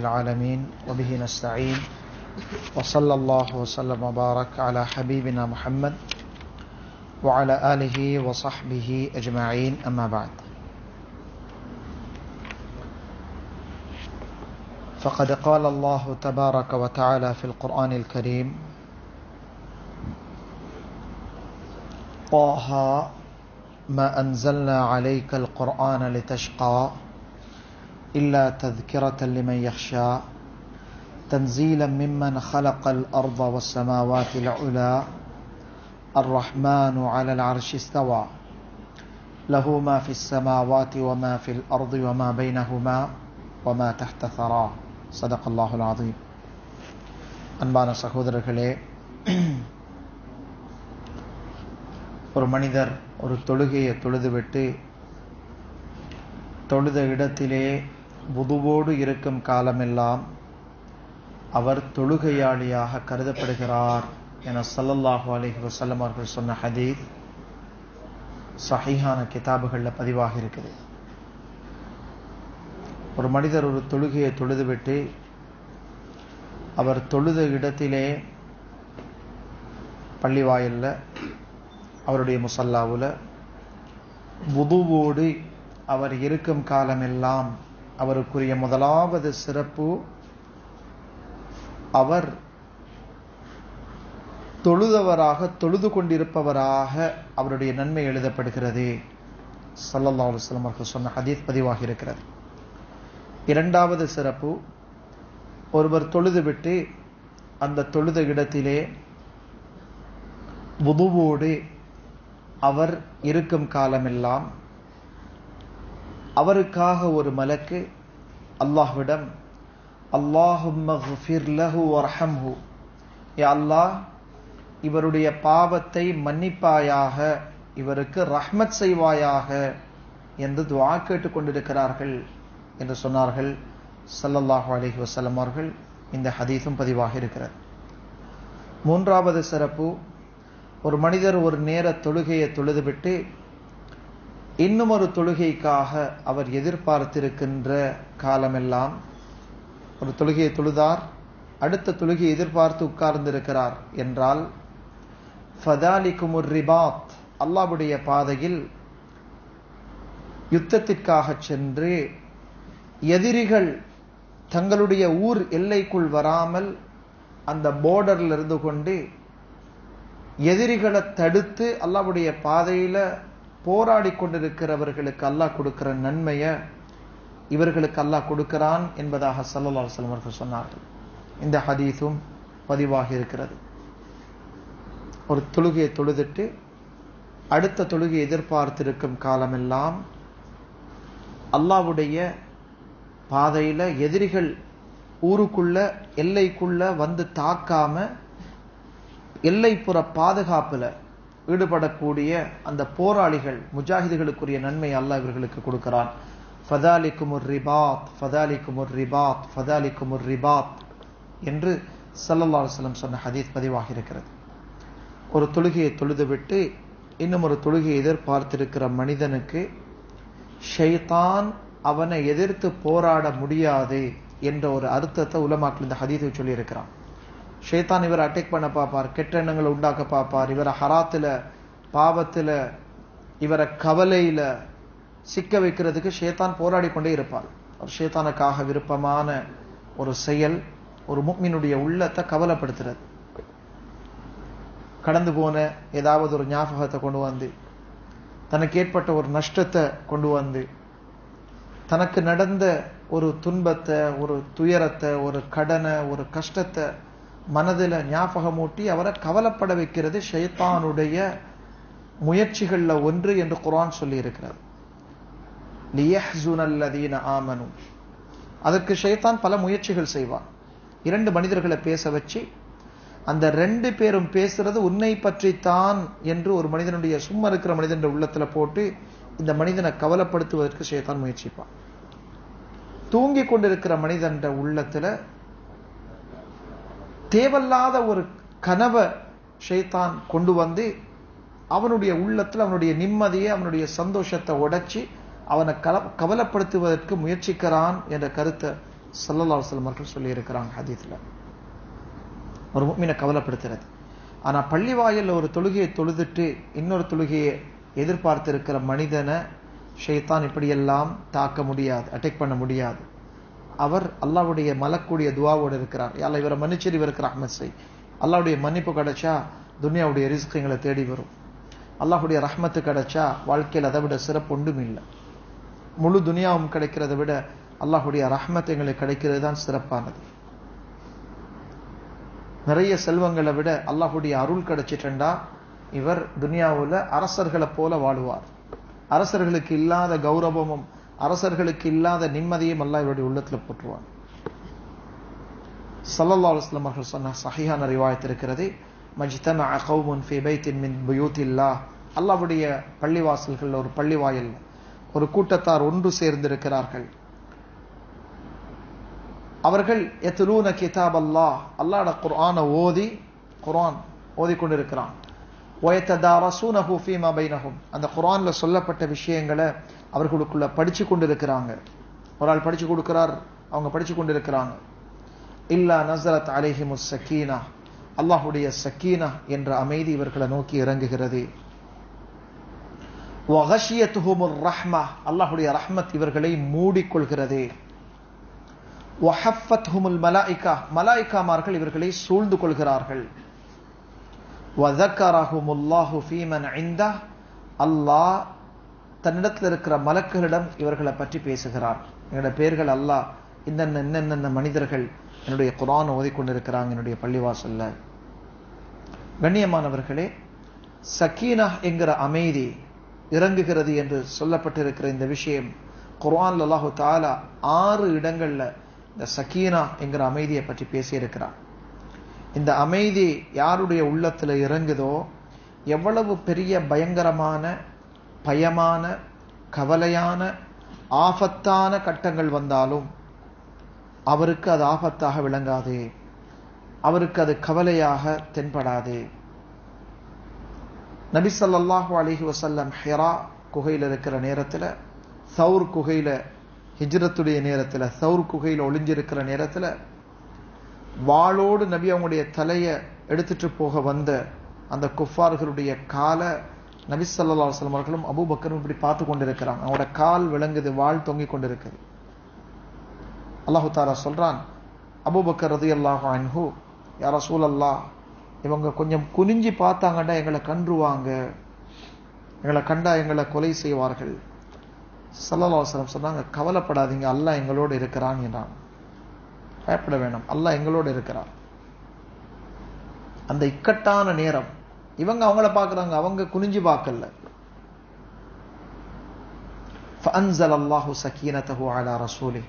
العالمين وبه نستعين وصلى الله وسلم وبارك على حبيبنا محمد وعلى آله وصحبه أجمعين أما بعد فقد قال الله تبارك وتعالى في القرآن الكريم طه ما أنزلنا عليك القرآن لتشقى إلا تذكرة لمن يخشى تنزيلا ممن خلق الأرض والسماوات العلى الرحمن على العرش استوى له ما في السماوات وما في الأرض وما بينهما وما تحت ثرى صدق الله العظيم. அன்பான சகோதரர்களே, ஒரு மனிதர் ஒரு தொழுகையை தொழுதுவிட்டு தொழுத இடத்திலே வுதுவோடு இருக்கும் காலமெல்லாம் அவர் தொழுகையாளியாக கருதப்படுகிறார் என ஸல்லல்லாஹு அலைஹி வஸல்லம் அவர்கள் சொன்ன ஹதீஸ் சஹீஹான கிதாபுகளில் பதிவாக இருக்குது. ஒரு மனிதர் ஒரு தொழுகையை தொழுதுவிட்டு அவர் தொழுத இடத்திலே பள்ளிவாயிலில் அவருடைய முசல்லாவில் வுதுவோடு அவர் இருக்கும் காலமெல்லாம் அவருக்குரிய முதலாவது சிறப்பு அவர் தொழுதவராக தொழுது கொண்டிருப்பவராக அவருடைய நன்மை எழுதப்படுகிறது. ஸல்லல்லாஹு அலைஹி வஸல்லம் அவர்கள் சொன்ன ஹதீஸ் பதிவாகி இருக்கிறது. இரண்டாவது சிறப்பு, ஒருவர் தொழுதுவிட்டு அந்த தொழுத இடத்திலே வுதுவோடு அவர் இருக்கும் காலமெல்லாம் அவருக்காக ஒரு மலக்கு அல்லாஹ்விடம் அல்லாஹும்ம ஃபிர் லஹு வர்ஹம்ஹு, யா அல்லாஹ் இவருடைய பாவத்தை மன்னிப்பாயாக, இவருக்கு ரஹ்மத் செய்வாயாக என்று துஆ கேட்டுக் கொண்டிருக்கிறார்கள் என்று சொன்னார்கள் ஸல்லல்லாஹு அலைஹி வஸல்லம் அவர்கள். இந்த ஹதீஸும் பதிவாக இருக்கிறது. மூன்றாவது சிறப்பு, ஒரு மனிதர் ஒரு நேர தொழுகையை தொழுதுவிட்டு இன்னும் ஒரு தொழுகைக்காக அவர் எதிர்பார்த்திருக்கின்ற காலமெல்லாம், ஒரு தொழுகையை தொழுதார், அடுத்த தொழுகையை எதிர்பார்த்து உட்கார்ந்திருக்கிறார் என்றால் ஃபதாலிகுமுர் ரிபாத், அல்லாஹ்வுடைய பாதையில் யுத்தத்திற்காக சென்று எதிரிகள் தங்களுடைய ஊர் எல்லைக்குள் வராமல் அந்த பார்டர்ல இருந்து கொண்டு எதிரிகளை தடுத்து அல்லாஹ்வுடைய பாதையில போராடி கொண்டிருக்கிறவர்களுக்கு அல்லாஹ் கொடுக்கிற நன்மையை இவர்களுக்கு அல்லாஹ் கொடுக்கிறான் என்பதாக ஸல்லல்லாஹு அலைஹி வஸல்லம் அவர்கள் சொன்னார்கள். இந்த ஹதீஸும் பதிவாகி இருக்கிறது. ஒரு தொழுகையை தொழுதுட்டு அடுத்த தொழுகையை எதிர்பார்த்திருக்கும் காலமெல்லாம் அல்லாஹ்வுடைய பாதையில எதிரிகள் ஊருக்குள்ள எல்லைக்குள்ள வந்து தாக்காம எல்லைப்புற பாதுகாப்புல ஈடுபடக்கூடிய அந்த போராளிகள் முஜாஹிதுகளுக்குரிய நன்மை அல்லாஹ் இவர்களுக்கு கொடுக்கிறான். ஃபதாலிகுமுர் ரிபாத் ஃபதாலிகுமுர் ரிபாத் ஃபதாலிகுமுர் ரிபாத் என்று ஸல்லல்லாஹு அலைஹி வஸல்லம் சொன்ன ஹதீஸ் பதிவாகி இருக்கிறது. ஒரு தொழுகையை தொழுதுவிட்டு இன்னும் ஒரு தொழுகையை எதிர்பார்த்திருக்கிற மனிதனுக்கு ஷைத்தான் அவனை எதிர்த்து போராட முடியாது என்ற ஒரு அர்த்தத்தை உலமாக்கள் இந்த ஹதீஸை சொல்லி இருக்கிறான். ஷைத்தான் இவரை அட்டாக் பண்ண பார்ப்பார், கெட்ட எண்ணங்களை உண்டாக்க பார்ப்பார், இவரை ஹராத்துல பாவத்துல இவரை கவலையில சிக்க வைக்கிறதுக்கு ஷைத்தான் போராடி கொண்டே இருப்பார். ஒரு ஷைத்தானுக்காக விருப்பமான ஒரு செயல் ஒரு முஃமினுடைய உள்ளத்தை கவலைப்படுத்துறது. கடந்து போன ஏதாவது ஒரு ஞாபகத்தை கொண்டு வந்து, தனக்கு ஏற்பட்ட ஒரு நஷ்டத்தை கொண்டு வந்து, தனக்கு நடந்த ஒரு துன்பத்தை, ஒரு துயரத்தை, ஒரு கடனை, ஒரு கஷ்டத்தை மனதில் ஞாபகமூட்டி அவரை கவலைப்பட வைக்கிறது ஷைத்தானுடைய முயற்சிகள்ல ஒன்று என்று குர்ஆன் சொல்லி இருக்கிறார். லியஹ்ஸுனல்லதீன ஆமனு, அதற்கு ஷைத்தான் பல முயற்சிகள் செய்வான். இரண்டு மனிதர்களை பேச வச்சு அந்த ரெண்டு பேரும் பேசுறது உன்னை பற்றித்தான் என்று ஒரு மனிதனுடைய சும்மா இருக்கிற மனிதனுடைய உள்ளத்துல போட்டு இந்த மனிதனை கவலைப்படுத்துவதற்கு ஷைத்தான் முயற்சிப்பான். தூங்கி கொண்டிருக்கிற மனிதன் உள்ளத்துல தேவையில்லாத ஒரு கனவை ஷைத்தான் கொண்டு வந்து அவனுடைய உள்ளத்துல அவனுடைய நிம்மதியை அவனுடைய சந்தோஷத்தை உடைச்சி அவனை கவலைப்படுத்துவதற்கு முயற்சிக்கிறான் என்ற கருத்தை ஸல்லல்லாஹு அலைஹி வஸல்லம் அவர்கள் சொல்லி இருக்கிறாங்க ஹதீஸ்ல. ஒரு முஃமினை கவலைப்படுத்துறது. ஆனா பள்ளிவாயல்ல ஒரு தொழுகையை தொழுதுட்டு இன்னொரு தொழுகையை எதிர்பார்த்து இருக்கிற மனிதனை ஷைத்தான் இப்படியெல்லாம் தாக்க முடியாது, அட்டாக் பண்ண முடியாது. அவர் அல்லாஹ்வுடைய மலக்குடைய துஆவோடு இருக்கிறார். யா அல்லாஹ் இவரை மன்னிச்சிரு, இவருக்கு ரஹ்மத் செய். அல்லாஹ்வுடைய மன்னிப்பு கிடைச்சா துனியாவுடைய ரிஸ்க் எங்களை தேடி வரும். அல்லாஹ்வுடைய ரஹ்மத்து கிடைச்சா வாழ்க்கையில் அதை விட சிறப்பு ஒன்றும் இல்லை. முழு துனியாவும் கிடைக்கிறதை விட அல்லாஹ்வுடைய ரஹ்மத் எங்களுக்கு கிடைக்கிறது தான் சிறப்பானது. நிறைய செல்வங்களை விட அல்லாஹ்வுடைய அருள் கிடைச்சிட்டா இவர் துனியாவுல அரசர்களை போல வாழுவார். அரசர்களுக்கு இல்லாத கௌரவமும் அரசர்களுக்கு இல்லாத நிம்மதியும் அல்லாஹ் இவருடைய உள்ளத்துல போட்டுருவார். ஸல்லல்லாஹு அலைஹி வஸல்லம் அவர்கள் சொன்ன சஹீஹான ரிவாயத் இருக்கிறது, மஜ்தமஅ கௌமுன் ஃபீ பைத்தின் மின் புயூத்தில்லாஹ், அல்லாஹ்வுடைய பள்ளிவாசல்கள் ஒரு பள்ளிவாயல் ஒரு கூட்டத்தார் ஒன்று சேர்ந்திருக்கிறார்கள். அவர்கள் யத்லூன கிதாப் அல்லாஹ், அல்லாஹ்வுடைய குர்ஆனை ஓதி கொண்டிருக்கிறான். வயததாரஸூனஹு ஃபீமா பைனஹும், அந்த குர்ஆன்ல சொல்லப்பட்ட விஷயங்களை அவர்களுக்குள்ள படிச்சு கொண்டிருக்கிறாங்க. ஒரு ஆள் படிச்சு கொடுக்கிறார், அவங்க படிச்சு கொண்டிருக்கிறாங்க. இல்லா நஸரத் அலைஹிமுஸ் ஸகீனா, அல்லாஹ்வுடைய ஸகீனா என்ற அமைதி இவர்களை நோக்கி இறங்குகிறது. வகஷியத்துஹுமுர் ரஹ்மா, அல்லாஹ்வுடைய ரஹ்மத் இவர்களை மூடிக்கொள்கிறது. வஹஃபத்ஹுமுல் மலாயிகா, மலாயிகாமார்கள் இவர்களை சூழ்ந்து கொள்கிறார்கள். வதக்கரஹுமுல்லாஹு ஃபீமன் இன்தஹ், அல்லாஹ் தன்னிடத்தில் இருக்கிற மலக்குகளிடம் இவர்களை பற்றி பேசுகிறார். என்னுடைய பெயர்கள் அல்லாஹ் இன்னென்ன மனிதர்கள் என்னுடைய குர்ஆன் ஓதிக்கொண்டிருக்கிறாங்க என்னுடைய பள்ளிவாசல்ல. கண்ணியமானவர்களே, சக்கீனா என்கிற அமைதி இறங்குகிறது என்று சொல்லப்பட்டிருக்கிற இந்த விஷயம் குர்ஆன்ல அல்லாஹ் தஆலா 6 இடங்கள்ல இந்த சக்கீனா என்கிற அமைதியை பற்றி பேசியிருக்கிறார். இந்த அமைதி யாருடைய உள்ளத்துல இறங்குதோ, எவ்வளவு பெரிய பயங்கரமான பயமான கவலையான ஆபத்தான கட்டங்கள் வந்தாலும் அவருக்கு அது ஆபத்தாக விளங்காது, அவருக்கு அது கவலையாக தென்படாது. நபி ஸல்லல்லாஹு அலைஹி வஸல்லம் ஹிரா குகையில் இருக்கிற நேரத்துல, சௌர் குகையில ஹிஜ்ரத்துடைய நேரத்துல, சௌர் குகையில ஒளிஞ்சிருக்கிற நேரத்துல வாளோடு நபி அவங்களுடைய தலையை எடுத்துட்டு போக வந்த அந்த குஃபார்களுடைய கால நபி ஸல்லல்லாஹு அலைஹி வஸல்லம் அவர்களும் அபூபக்கரும் இப்படி பார்த்து கொண்டிருக்கிறாங்க. அவங்களோட கால் விளங்குது, வாள் தொங்கிக் கொண்டிருக்குது. அல்லாஹு தஆலா சொல்றான், அபூபக்கர் ரலியல்லாஹு அன்ஹு, யா ரசூலல்லாஹ், இவங்க கொஞ்சம் குனிஞ்சி பார்த்தாங்கடா எங்களை கன்றுவாங்க, எங்களை கண்டா எங்களை கொலை செய்வார்கள். ஸல்லல்லாஹு அலைஹி வஸல்லம் சொன்னாங்க, கவலைப்படாதீங்க, அல்லாஹ் எங்களோடு இருக்கிறான் என்றான். பயப்பட வேண்டாம், அல்லாஹ் எங்களோடு இருக்கிறான். அந்த இக்கட்டான நேரம் இவங்க அவங்கள பார்க்கறாங்க, அவங்க குனிஞ்சு பார்க்கல. فأنزل الله سكينته على رسوله,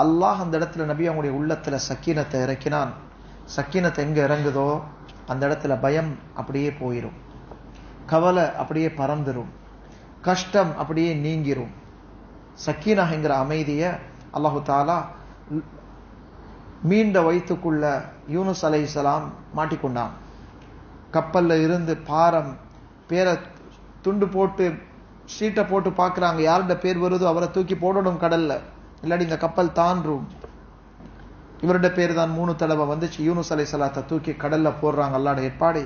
அல்லாஹ் அந்த இடத்துல நபி அவங்களுடைய உள்ளத்துல சக்கீனத்தை இறக்கினான். சக்கீனத்தை எங்க இறங்குதோ அந்த இடத்துல பயம் அப்படியே போயிடும், கவலை அப்படியே பறந்துரும், கஷ்டம் அப்படியே நீங்கிரும். சக்கீனா என்கிற அமைதிய அல்லாஹு தஆலா மீண்ட வயிற்றுக்குள்ள யூனுஸ் அலைஹிஸ்ஸலாம் மாட்டிக்கொண்டான். கப்பல்ல இருந்து பாரம் பேரை துண்டு போட்டு ஷீட்டை போட்டு பார்க்கறாங்க, யாருடைய பேர் வருதோ அவரை தூக்கி போடணும் கடல்ல, இல்லாடி இந்த கப்பல் தாண்டும். இவருடைய பேர் தான் 3 தடவை வந்துச்சு. யூனுஸ் அலைஹிஸ்ஸலாத்தை தூக்கி கடல்ல போடுறாங்க. அல்லாஹ்வுடைய ஏற்பாடு,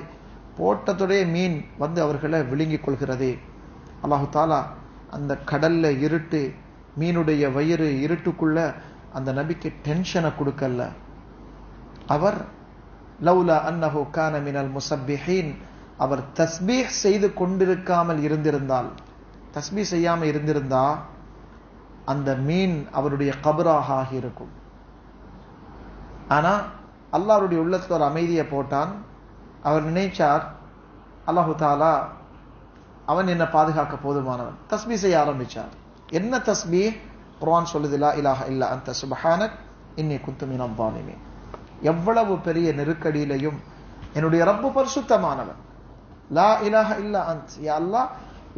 போட்டதுடைய மீன் வந்து அவர்களை விழுங்கிக் கொள்கிறது. அல்லாஹு தஆலா அந்த கடல்ல இருட்டு, மீனுடைய வயிறு இருட்டுக்குள்ள அந்த நபிக்கு டென்ஷனை கொடுக்கல. அவர் லவ்லா அன்னஹு கான மினல் முஸப்பிஹீன், அவர் தஸ்பீஹ் செய்து கொண்டிருக்காமல் இருந்திருந்தால், தஸ்பீஹ் செய்யாம இருந்திருந்தா அந்த மீன் அவருடைய கபராக ஆகியிருக்கும். ஆனா அல்லாஹ்வுடைய உள்ளத்துல ஒரு அமைதியை போட்டான். அவர் நினைச்சார், அல்லாஹு தஆலா அவன் என்ன பாதுகாக்க போதுமானவன். தஸ்பீஹ் செய்ய ஆரம்பிச்சார். என்ன தஸ்பீஹ்? குர்ஆன் சொல்லுது, லா இலாஹ இல்லா அன்த சுப்ஹானக் இன்னி குன்து மினல் ஸாலிமீன். எவ்வளவு பெரிய நெருக்கடியிலையும் என்னுடைய ரப்பு பரிசுத்தமானவன். லா இலாஹ இல்லா அன்த், யா அல்லாஹ்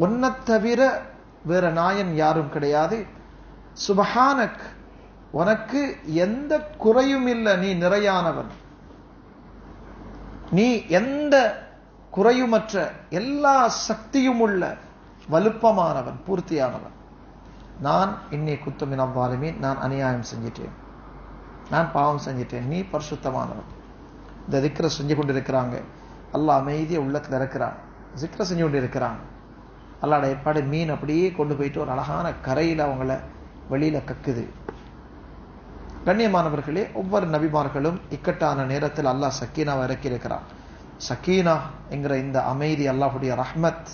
உன்னை தவிர வேற நாயன் யாரும் கிடையாது. சுப்ஹானக், உனக்கு எந்த குறையும் இல்லை, நீ நிறையானவன், நீ எந்த குறையுமற்ற எல்லா சக்தியும் உள்ள வலுப்பமானவன், பூர்த்தியானவன். நான் இன்னி குன்து மினல் ஸாலிமீன், நான் அநியாயம் செஞ்சிட்டேன். நான் பாவம் செஞ்சிட்டேன், நீ பரிசுத்தமானவன். இந்த திக்ரை செஞ்சு கொண்டிருக்கிறாங்க. அல்லாஹ் அமைதியை உள்ளத்துல இருக்கிறான், திக்ரை செஞ்சு கொண்டு இருக்கிறாங்க. அல்லாஹ்ட ஏற்பாடு மீன் அப்படியே கொண்டு போயிட்டு ஒரு அழகான கரையில அவங்கள வெளியில கக்குது. கண்ணியமானவர்களே, ஒவ்வொரு நபிமார்களும் இக்கட்டான நேரத்தில் அல்லாஹ் சக்கீனாவை இறக்கி இருக்கிறான். சக்கீனா என்கிற இந்த அமைதி அல்லாஹ்வுடைய ரஹ்மத்,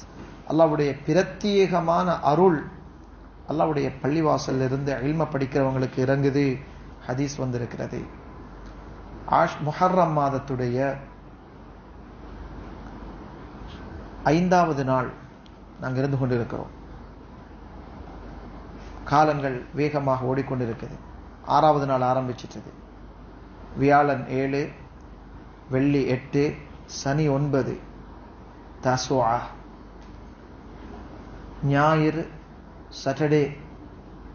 அல்லாஹ்வுடைய பிரத்யேகமான அருள் அல்லாஹ்வுடைய பள்ளிவாசல்ல இருந்து இல்ம படிக்கிறவங்களுக்கு இறங்குது. ஹதீஸ் வந்திருக்கிறது. முஹர்ரம் மாதத்துடைய 5வது நாள் நாங்கள் இருந்து கொண்டிருக்கிறோம். காலங்கள் வேகமாக ஓடிக்கொண்டிருக்குது. 6வது நாள் ஆரம்பிச்சிட்டது. வியாழன் 7, வெள்ளி 8, சனி 9, தசுஆ, ஞாயிறு சாட்டர்டே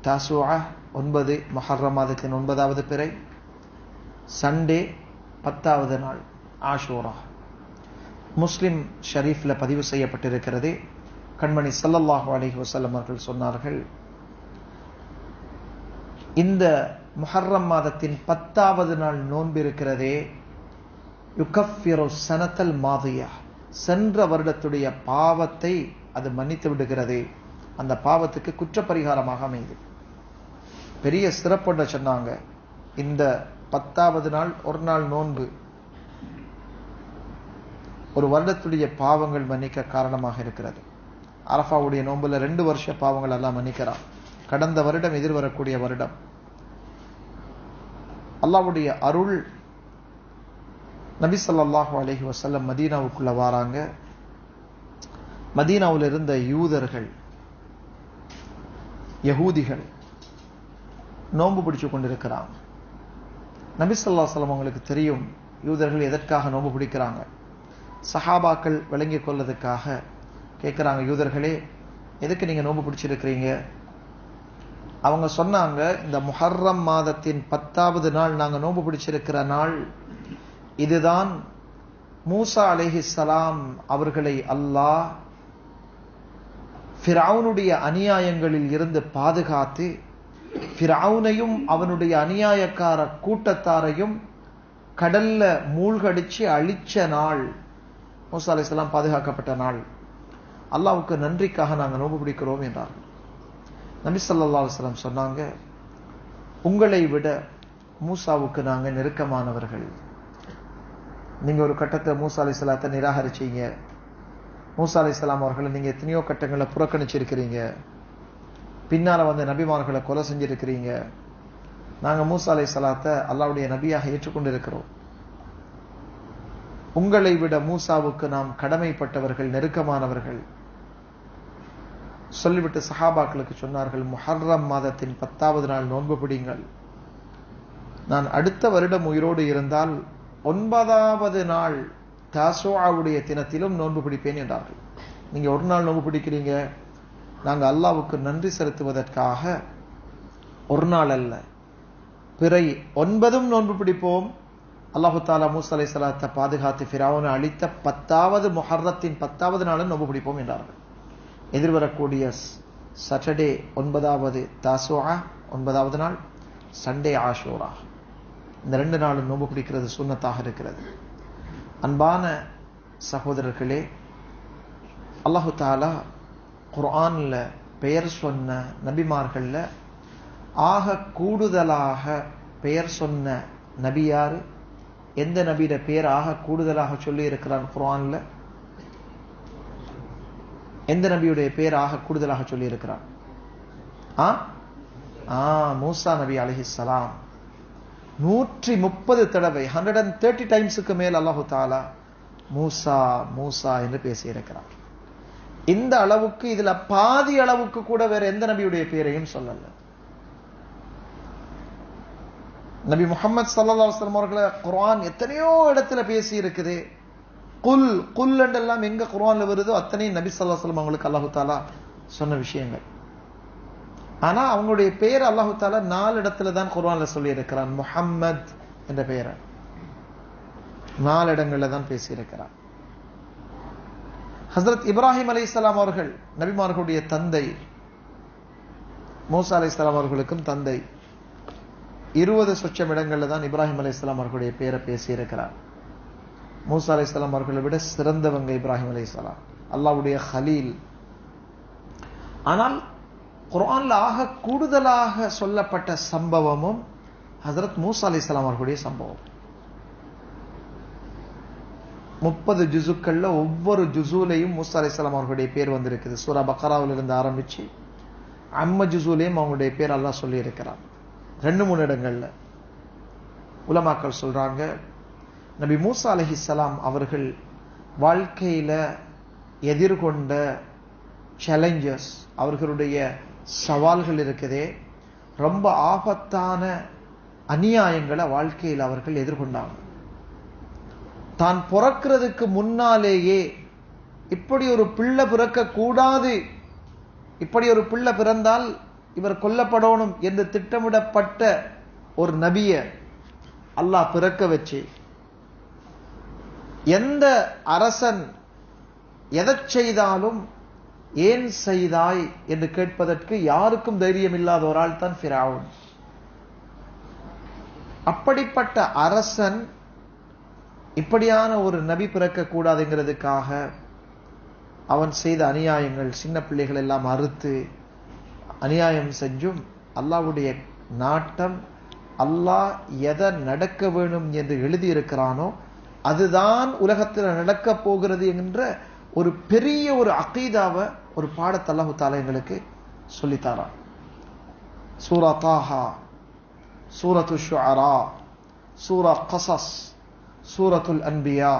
தசுஆ 9, முஹர்ரம் மாதத்தின் 9வது பிறை, சண்டே 10வது நாள் ஆஷூரா. முஸ்லிம் ஷரீஃப்ல பதிவு செய்யப்பட்டிருக்கிறது. கண்மணி ஸல்லல்லாஹு அலைஹி வஸல்லம் அவர்கள் சொன்னார்கள், இந்த முஹர்ரம் மாதத்தின் 10வது நாள் நோன்பு இருக்கிறதே, யுகஃபிரு ஸனத்தல் மாதியா, சென்ற வருடத்துடைய பாவத்தை அது மன்னித்து விடுகிறது. அந்த பாவத்துக்கு குற்றப்பரிகாரமாக அமைது. பெரிய சிறப்புன்னு சொன்னாங்க. இந்த 10வது நாள் ஒரு நாள் நோன்பு ஒரு வருடத்துடைய பாவங்கள் மன்னிக்க காரணமாக இருக்கிறது. அரஃபாவுடைய நோன்புல 2 வருஷ பாவங்கள் எல்லாம் மன்னிக்கிறான். கடந்த வருடம், எதிர்வரக்கூடிய வருடம். அல்லாஹ்வுடைய அருள். நபி ஸல்லல்லாஹு அலைஹி வஸல்லம் மதீனாவுக்குள்ள வராங்க. மதீனாவில் இருந்த யூதர்கள், யகூதிகள் நோன்பு பிடிச்சு கொண்டிருக்கிறாங்க. நபி ஸல்லல்லாஹு அலைஹி வஸல்லம் அவங்களுக்கு தெரியும் யூதர்கள் எதற்காக நோன்பு பிடிக்கிறாங்க. சஹாபாக்கள் விளங்கிக் கொள்வதற்காக கேட்கிறாங்க, யூதர்களே எதுக்கு நீங்க நோன்பு பிடிச்சிருக்கிறீங்க? அவங்க சொன்னாங்க, இந்த முஹர்ரம் மாதத்தின் 10வது நாள் நாங்க நோன்பு பிடிச்சிருக்கிற நாள், இதுதான் மூசா அலைஹிஸ்ஸலாம் அவர்களை அல்லாஹ் ஃபிரௌனுடைய அநியாயங்களில் இருந்து பாதுகாத்து, ஃபிரௌனையும் அவனுடைய அநியாயக்கார கூட்டத்தாரையும் கடல்ல மூழ்கடிச்சு அழிச்ச நாள். மூசா அலைஹிஸ்ஸலாம் பாதுகாக்கப்பட்ட நாள். அல்லாஹ்வுக்கு நன்றிக்காக நாங்க நோன்பு பிடிக்கிறோம் என்றார்கள். நபி ஸல்லல்லாஹு அலைஹி வஸல்லம் சொன்னாங்க, உங்களை விட மூசாவுக்கு நாங்க நெருக்கமானவர்கள். நீங்க ஒரு கட்டத்தை மூசா அலைஹிஸ்ஸலாத்தை நிராகரிச்சீங்க. மூசா அலைஹிஸ்ஸலாம் அவர்களை நீங்க எத்தனையோ கட்டங்களை புறக்கணிச்சிருக்கிறீங்க. பின்னால வந்து நபிமார்களை கொலை செஞ்சிருக்கிறீங்க. நாங்க மூசா அலைஹிஸ்ஸலாத்தை அல்லாஹ்வுடைய நபியாக ஏற்றுக்கொண்டிருக்கிறோம். உங்களை விட மூசாவுக்கு நாம் கடமைப்பட்டவர்கள், நெருக்கமானவர்கள் சொல்லிவிட்டு சஹாபாக்களுக்கு சொன்னார்கள், முஹர்ரம் மாதத்தின் 10வது நாள் நோன்பு பிடிங்கள். நான் அடுத்த வருடம் உயிரோடு இருந்தால் 9வது நாள் தாசுஆவுடைய தினத்திலும் நோன்பு பிடிப்பேன் என்றார்கள். நீங்க ஒரு நாள் நோன்பு பிடிக்கிறீங்க, நாங்க அல்லாஹ்வுக்கு நன்றி செலுத்துவதற்காக ஒரு நாள் அல்ல, பிறை 9ம் நோன்பு பிடிப்போம். அல்லாஹு தஆலா மூசா அலைஹிஸ்ஸலாத்தை பாதுகாத்து ஃபிரௌனை அழித்த 10வது முஹர்ரத்தின் 10வது நாளும் நோன்பு பிடிப்போம் என்றார்கள். எதிர்வரக்கூடிய சாட்டர்டே 9வது தாசுஆ 9வது நாள், சண்டே ஆஷூரா. இந்த 2 நாளும் நோன்பு பிடிக்கிறது சுன்னத்தாக இருக்கிறது. அன்பான சகோதரர்களே, அல்லாஹு தஆலா குர்ஆன்ல பெயர் சொன்ன நபிமார்கள்ல ஆக கூடுதலாக பெயர் சொன்ன நபி யாரு? எந்த நபியோட பெயர் ஆக கூடுதலாக சொல்லி இருக்கிறான் குர்ஆன்ல? எந்த நபியுடைய பெயர் ஆக கூடுதலாக சொல்லி இருக்கிறான்? மூசா நபி அலைஹிஸ்ஸலாம். 130 தடவை, 130 டைம்ஸுக்கு மேல் அல்லாஹு தஆலா மூசா மூசா என்று பேசியிருக்கிறார். இந்த அளவுக்கு, இதுல பாதி அளவுக்கு கூட வேற எந்த நபியுடைய பெயரையும் சொல்லல. நபி முஹம்மது ஸல்லல்லாஹு அலைஹி வஸல்லம் அவர்களை குர்ஆன் எத்தனையோ இடத்துல பேசி இருக்குது. குல் குல் என்றெல்லாம் எங்க குர்ஆன்ல வருதோ அத்தனை நபி ஸல்லல்லாஹு அலைஹி வஸல்லம் அவங்களுக்கு அல்லாஹு தஆலா சொன்ன விஷயங்கள். ஆனா அவங்களுடைய பெயர் அல்லாஹு தஆலா 4 இடத்துல தான் குர்ஆன்ல சொல்லி இருக்கிறான். முஹம்மத் என்ற பெயரை 4 இடங்கள்ல தான் பேசி இருக்கிறான். ஹஜ்ரத் இப்ராஹிம் அலைஹிஸ்ஸலாம் அவர்கள் நபிமார்களுடைய தந்தை, மூசா அலைஹிஸ்ஸலாம் அவர்களுக்கும் தந்தை. 20 சொச்சம் இடங்கள்ல தான் இப்ராஹிம் அலைஹிஸ்ஸலாம் அவர்களுடைய பேரை பேசி இருக்கிறார். மூசா அலைஹிஸ்ஸலாம் அவர்களை விட சிறந்தவங்க இப்ராஹிம் அலைஹிஸ்ஸலாம், அல்லாஹ்வுடைய கலீல். ஆனால் குர்ஆன்ல ஆக கூடுதலாக சொல்லப்பட்ட சம்பவமும் ஹஜ்ரத் மூசா அலைஹிஸ்ஸலாம் அவர்களுடைய சம்பவம். 30 ஜுசுக்கள்ல ஒவ்வொரு ஜுசுலையும் மூசா அலைஹிஸ்ஸலாம் அவர்களுடைய பேர் வந்திருக்குது. சூரா பக்ராவில் இருந்து ஆரம்பிச்சு அம்ம ஜுசுலையும் அவங்களுடைய பேர் அல்லாஹ் சொல்லி இருக்கிறார். 2-3 இடங்கள்ல உலமாக்கள் சொல்றாங்க, நபி மூசா அலைஹிஸ்ஸலாம் அவர்கள் வாழ்க்கையில எதிர்கொண்ட சேலஞ்சஸ், அவர்களுடைய சவால்கள் இருக்குதே, ரொம்ப ஆபத்தான அநியாயங்களை வாழ்க்கையில் அவர்கள் எதிர்கொண்டாங்க. தான் பிறக்கிறதுக்கு முன்னாலேயே இப்படி ஒரு பிள்ளை பிறக்க கூடாது, இப்படி ஒரு பிள்ளை பிறந்தால் இவர் கொல்லப்படணும் என்று திட்டமிடப்பட்ட ஒரு நபிய அல்லாஹ் பிறக்க வச்சு, எந்த அரசன் எதை செய்தாலும் ஏன் செய்தாய் என்று கேட்பதற்கு யாருக்கும் தைரியம் இல்லாத ஒரு ஆள் தான் ஃபிரௌன். அப்படிப்பட்ட அரசன் இப்படியான ஒரு நபி பிறக்க கூடாதுங்கிறதுக்காக அவன் செய்த அநியாயங்கள், சின்ன பிள்ளைகள் எல்லாம் அறுத்து அநியாயம் செஞ்சும் அல்லாஹ்வுடைய நாட்டம், அல்லாஹ் எதை நடக்க வேணும் என்று எழுதியிருக்கிறானோ அதுதான் உலகத்தில் நடக்க போகிறது என்ற ஒரு பெரிய ஒரு அகீதாவை, ஒரு பாடத்தை அல்லாஹ் தஆலா எங்களுக்கு சொல்லித்தாரான். சூரா தாஹா, சூரத்து ஷுஅரா, சூரா கஸஸ், சூரத்துல் அன்பியா,